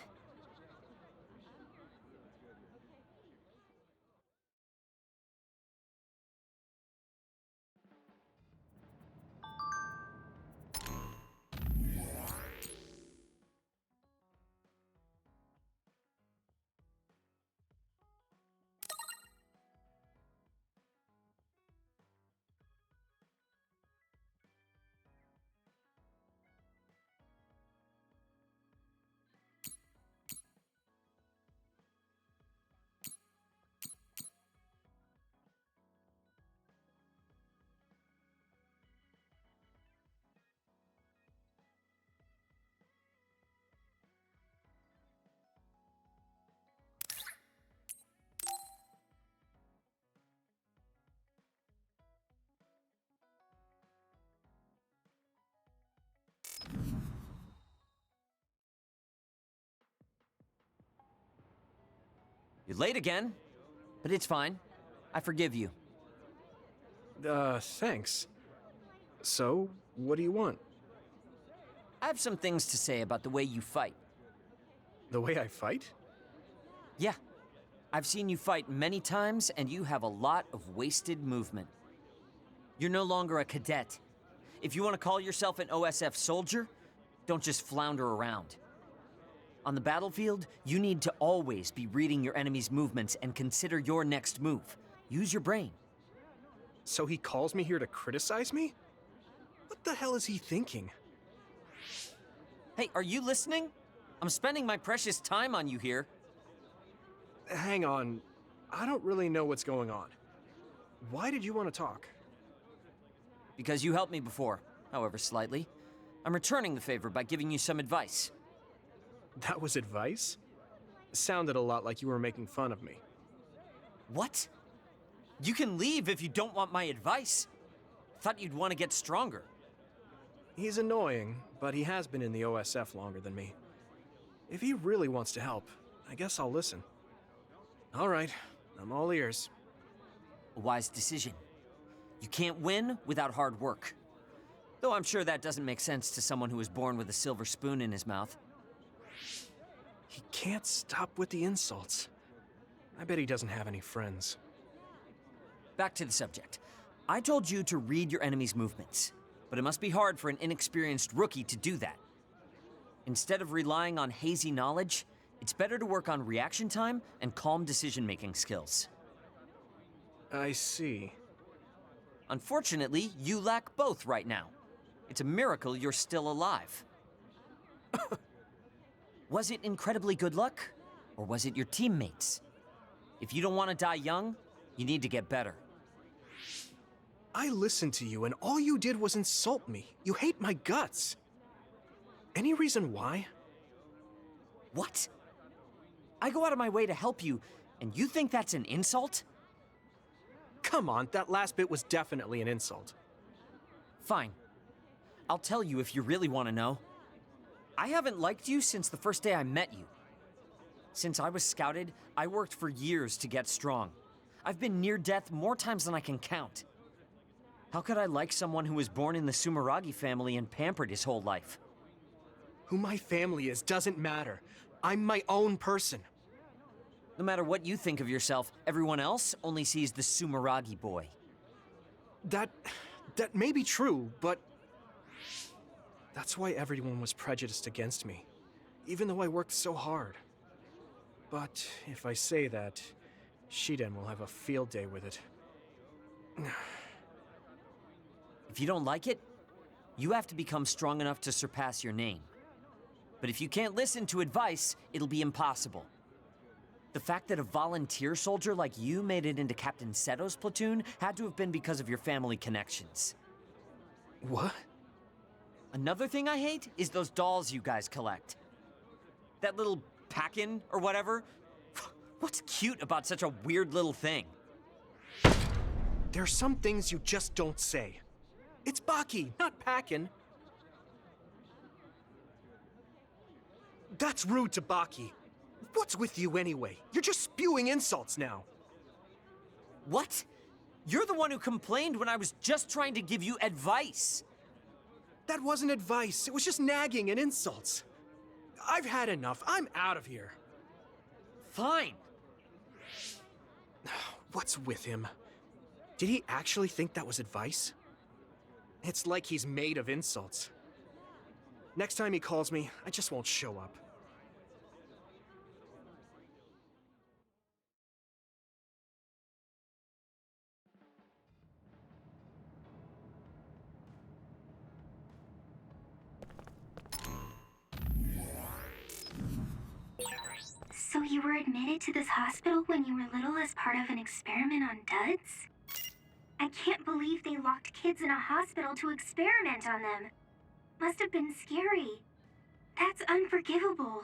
You're late again, but it's fine. I forgive you. Thanks. So, what do you want? I have some things to say about the way you fight. The way I fight? Yeah. I've seen you fight many times, and you have a lot of wasted movement. You're no longer a cadet. If you want to call yourself an OSF soldier, don't just flounder around. On the battlefield, you need to always be reading your enemy's movements and consider your next move. Use your brain. So he calls me here to criticize me? What the hell is he thinking? Hey, are you listening? I'm spending my precious time on you here. Hang on. I don't really know what's going on. Why did you want to talk? Because you helped me before, however slightly. I'm returning the favor by giving you some advice. That was advice? Sounded a lot like you were making fun of me. What? You can leave if you don't want my advice. Thought you'd want to get stronger. He's annoying, but he has been in the OSF longer than me. If he really wants to help, I guess I'll listen. All right, I'm all ears. A wise decision. You can't win without hard work. Though I'm sure that doesn't make sense to someone who was born with a silver spoon in his mouth. He can't stop with the insults. I bet he doesn't have any friends. Back to the subject. I told you to read your enemy's movements, but it must be hard for an inexperienced rookie to do that. Instead of relying on hazy knowledge, it's better to work on reaction time and calm decision-making skills. I see. Unfortunately, you lack both right now. It's a miracle you're still alive. Was it incredibly good luck, or was it your teammates? If you don't want to die young, you need to get better. I listened to you, and all you did was insult me. You hate my guts. Any reason why? What? I go out of my way to help you, and you think that's an insult? Come on, that last bit was definitely an insult. Fine. I'll tell you if you really want to know. I haven't liked you since the first day I met you. Since I was scouted, I worked for years to get strong. I've been near death more times than I can count. How could I like someone who was born in the Sumeragi family and pampered his whole life? Who my family is doesn't matter. I'm my own person. No matter what you think of yourself, everyone else only sees the Sumeragi boy. That may be true, but that's why everyone was prejudiced against me, even though I worked so hard. But if I say that, Shiden will have a field day with it. If you don't like it, you have to become strong enough to surpass your name. But if you can't listen to advice, it'll be impossible. The fact that a volunteer soldier like you made it into Captain Seto's platoon had to have been because of your family connections. What? Another thing I hate is those dolls you guys collect. That little pack-in or whatever. What's cute about such a weird little thing? There are some things you just don't say. It's Baki, not Packin. That's rude to Baki. What's with you anyway? You're just spewing insults now. What? You're the one who complained when I was just trying to give you advice. That wasn't advice. It was just nagging and insults. I've had enough. I'm out of here. Fine. What's with him? Did he actually think that was advice? It's like he's made of insults. Next time he calls me, I just won't show up. So you were admitted to this hospital when you were little as part of an experiment on duds? I can't believe they locked kids in a hospital to experiment on them. Must have been scary. That's unforgivable.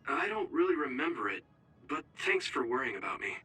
I don't really remember it, but thanks for worrying about me.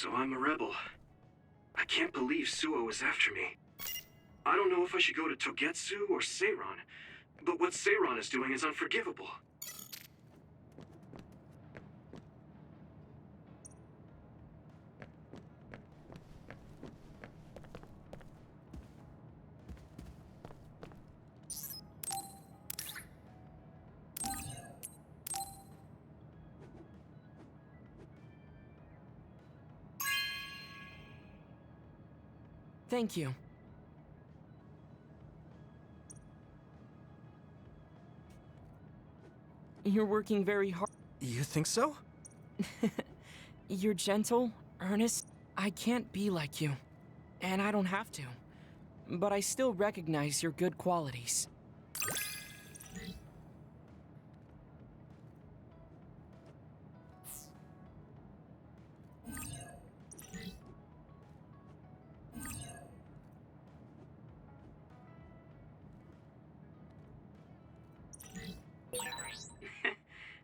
So I'm a rebel. I can't believe Suo is after me. I don't know if I should go to Togetsu or Seiron, but what Seiron is doing is unforgivable. Thank you. You're working very hard. You think so? You're gentle, earnest. I can't be like you. And I don't have to. But I still recognize your good qualities.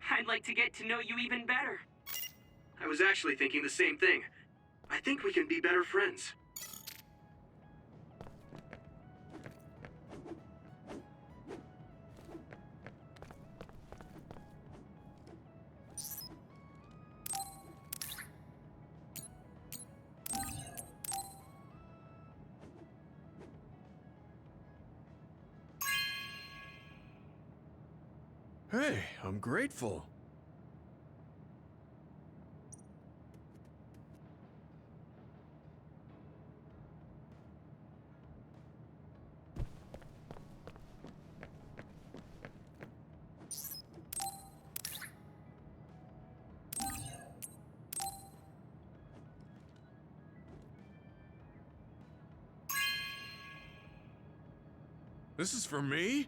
I'd like to get to know you even better. I was actually thinking the same thing. I think we can be better friends. Hey, I'm grateful. This is for me?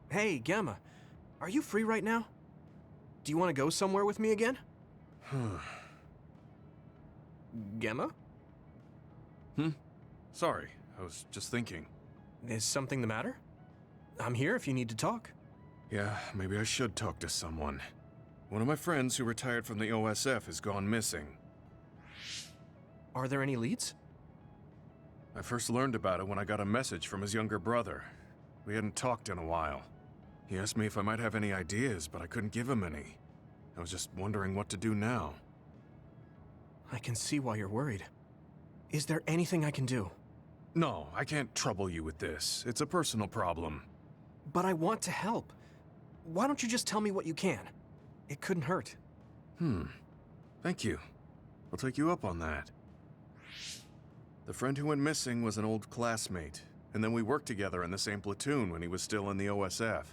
Hey, Gamma. Are you free right now? Do you want to go somewhere with me again? Gamma? Sorry, I was just thinking. Is something the matter? I'm here if you need to talk. Yeah, maybe I should talk to someone. One of my friends who retired from the OSF has gone missing. Are there any leads? I first learned about it when I got a message from his younger brother. We hadn't talked in a while. He asked me if I might have any ideas, but I couldn't give him any. I was just wondering what to do now. I can see why you're worried. Is there anything I can do? No, I can't trouble you with this. It's a personal problem. But I want to help. Why don't you just tell me what you can? It couldn't hurt. Thank you. I'll take you up on that. The friend who went missing was an old classmate, and then we worked together in the same platoon when he was still in the OSF.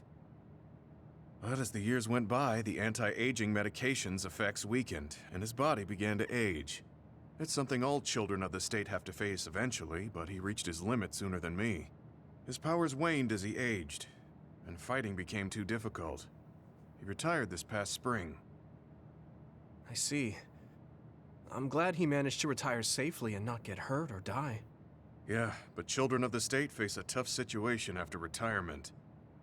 But as the years went by, the anti-aging medication's effects weakened, and his body began to age. It's something all children of the state have to face eventually, but he reached his limit sooner than me. His powers waned as he aged, and fighting became too difficult. He retired this past spring. I see. I'm glad he managed to retire safely and not get hurt or die. Yeah, but children of the state face a tough situation after retirement.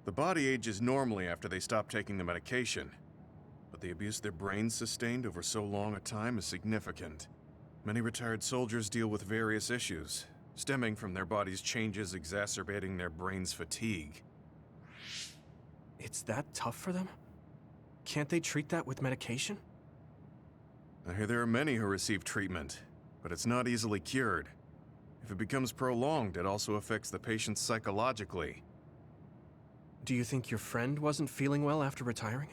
The body ages normally after they stop taking the medication, but the abuse their brains sustained over so long a time is significant. Many retired soldiers deal with various issues, stemming from their body's changes exacerbating their brain's fatigue. It's that tough for them? Can't they treat that with medication? I hear there are many who receive treatment, but it's not easily cured. If it becomes prolonged, it also affects the patient psychologically. Do you think your friend wasn't feeling well after retiring?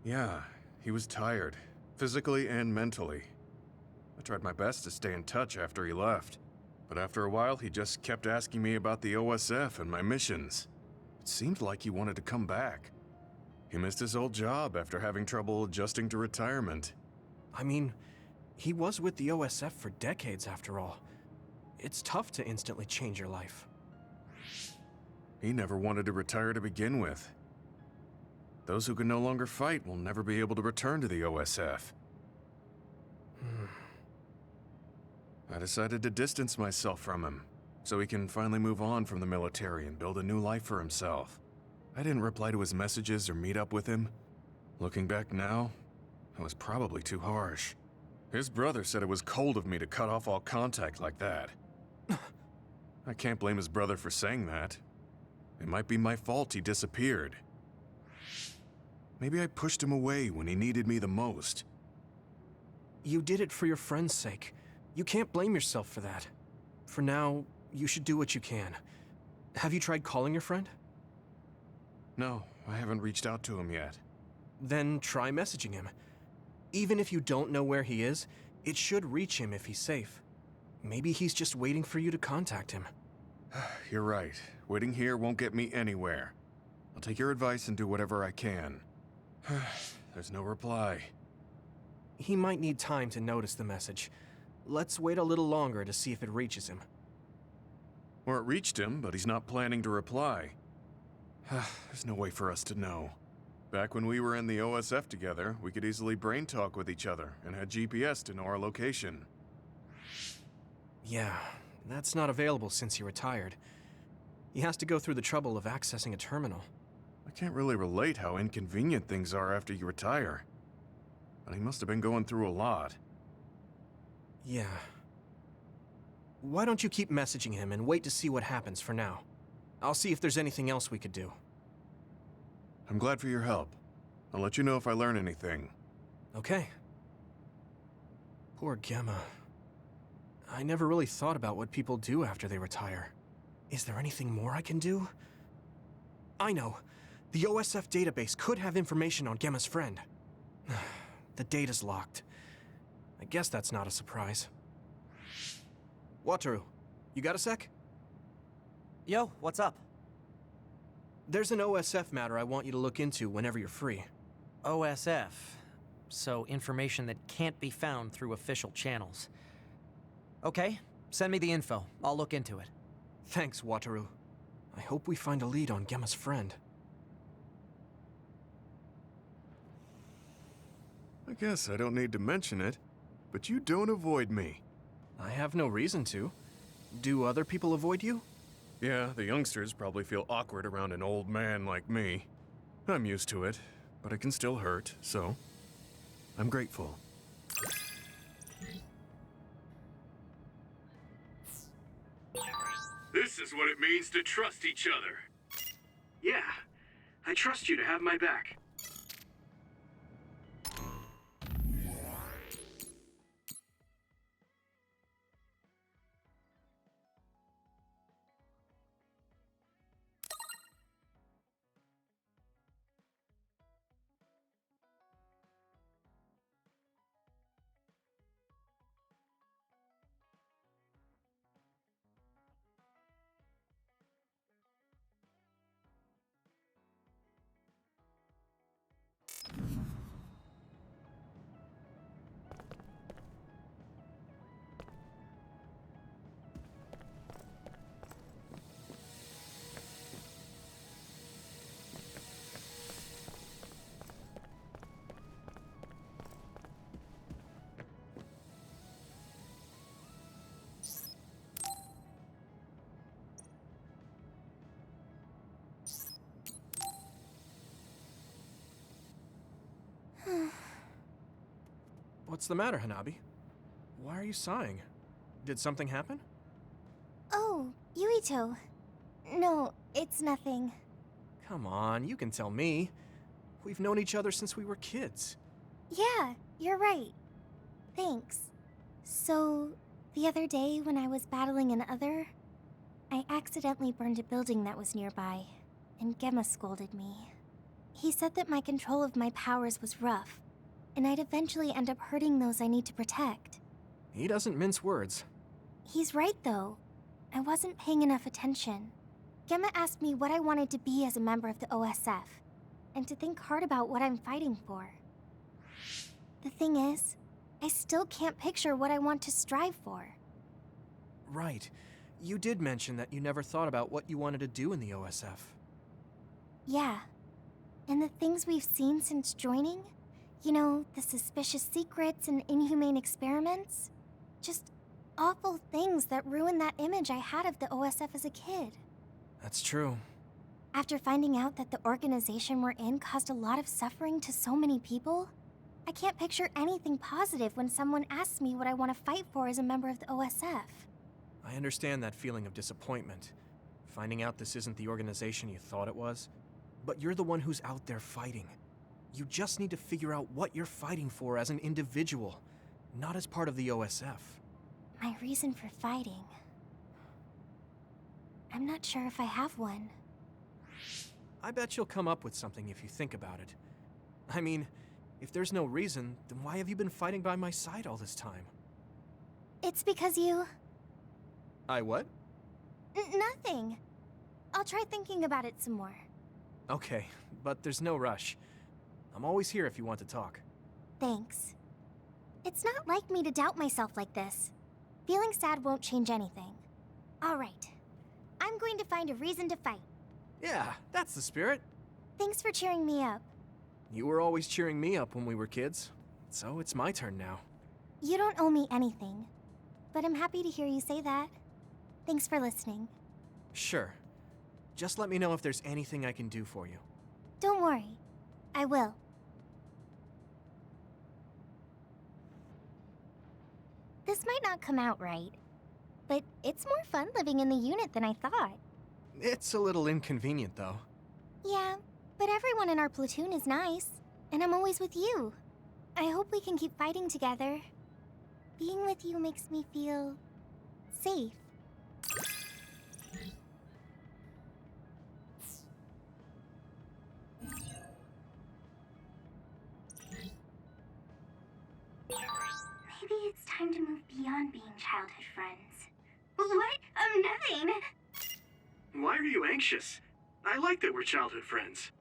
Yeah, he was tired, physically and mentally. I tried my best to stay in touch after he left, but after a while he just kept asking me about the OSF and my missions. It seemed like he wanted to come back. He missed his old job after having trouble adjusting to retirement. I mean, he was with the OSF for decades after all. It's tough to instantly change your life. He never wanted to retire to begin with. Those who can no longer fight will never be able to return to the OSF. I decided to distance myself from him, so he can finally move on from the military and build a new life for himself. I didn't reply to his messages or meet up with him. Looking back now, it was probably too harsh. His brother said it was cold of me to cut off all contact like that. I can't blame his brother for saying that. It might be my fault he disappeared. Maybe I pushed him away when he needed me the most. You did it for your friend's sake. You can't blame yourself for that. For now, you should do what you can. Have you tried calling your friend? No, I haven't reached out to him yet. Then try messaging him. Even if you don't know where he is, it should reach him if he's safe. Maybe he's just waiting for you to contact him. You're right. Waiting here won't get me anywhere. I'll take your advice and do whatever I can. There's no reply. He might need time to notice the message. Let's wait a little longer to see if it reaches him. Or it reached him, but he's not planning to reply. There's no way for us to know. Back when we were in the OSF together, we could easily brain talk with each other and had GPS to know our location. Yeah, that's not available since he retired. He has to go through the trouble of accessing a terminal. I can't really relate how inconvenient things are after you retire. But he must have been going through a lot. Yeah. Why don't you keep messaging him and wait to see what happens for now? I'll see if there's anything else we could do. I'm glad for your help. I'll let you know if I learn anything. Okay. Poor Gemma. I never really thought about what people do after they retire. Is there anything more I can do? I know. The OSF database could have information on Gemma's friend. The data's locked. I guess that's not a surprise. Wataru, you got a sec? Yo, what's up? There's an OSF matter I want you to look into whenever you're free. OSF. So information that can't be found through official channels. Okay, send me the info. I'll look into it. Thanks, Wataru. I hope we find a lead on Gemma's friend. I guess I don't need to mention it, but you don't avoid me. I have no reason to. Do other people avoid you? Yeah, the youngsters probably feel awkward around an old man like me. I'm used to it, but it can still hurt, so I'm grateful. This is what it means to trust each other. Yeah, I trust you to have my back. What's the matter, Hanabi? Why are you sighing? Did something happen? Oh, Yuito. No, it's nothing. Come on, you can tell me. We've known each other since we were kids. Yeah, you're right. Thanks. So, the other day when I was battling an other, I accidentally burned a building that was nearby, and Gemma scolded me. He said that my control of my powers was rough, and I'd eventually end up hurting those I need to protect. He doesn't mince words. He's right, though. I wasn't paying enough attention. Gemma asked me what I wanted to be as a member of the OSF, and to think hard about what I'm fighting for. The thing is, I still can't picture what I want to strive for. Right. You did mention that you never thought about what you wanted to do in the OSF. Yeah. And the things we've seen since joining? You know, the suspicious secrets and inhumane experiments? Just awful things that ruined that image I had of the OSF as a kid. That's true. After finding out that the organization we're in caused a lot of suffering to so many people, I can't picture anything positive when someone asks me what I want to fight for as a member of the OSF. I understand that feeling of disappointment. Finding out this isn't the organization you thought it was. But you're the one who's out there fighting. You just need to figure out what you're fighting for as an individual, not as part of the OSF. My reason for fighting... I'm not sure if I have one. I bet you'll come up with something if you think about it. I mean, if there's no reason, then why have you been fighting by my side all this time? It's because you... I what? Nothing. I'll try thinking about it some more. Okay, but there's no rush. I'm always here if you want to talk. Thanks. It's not like me to doubt myself like this. Feeling sad won't change anything. All right. I'm going to find a reason to fight. Yeah, that's the spirit. Thanks for cheering me up. You were always cheering me up when we were kids, so it's my turn now. You don't owe me anything, but I'm happy to hear you say that. Thanks for listening. Sure. Just let me know if there's anything I can do for you. Don't worry. I will. This might not come out right, but it's more fun living in the unit than I thought. It's a little inconvenient, though. Yeah, but everyone in our platoon is nice, and I'm always with you. I hope we can keep fighting together. Being with you makes me feel... safe. Maybe it's time to move beyond being childhood friends. What? Nothing. Why are you anxious? I like that we're childhood friends.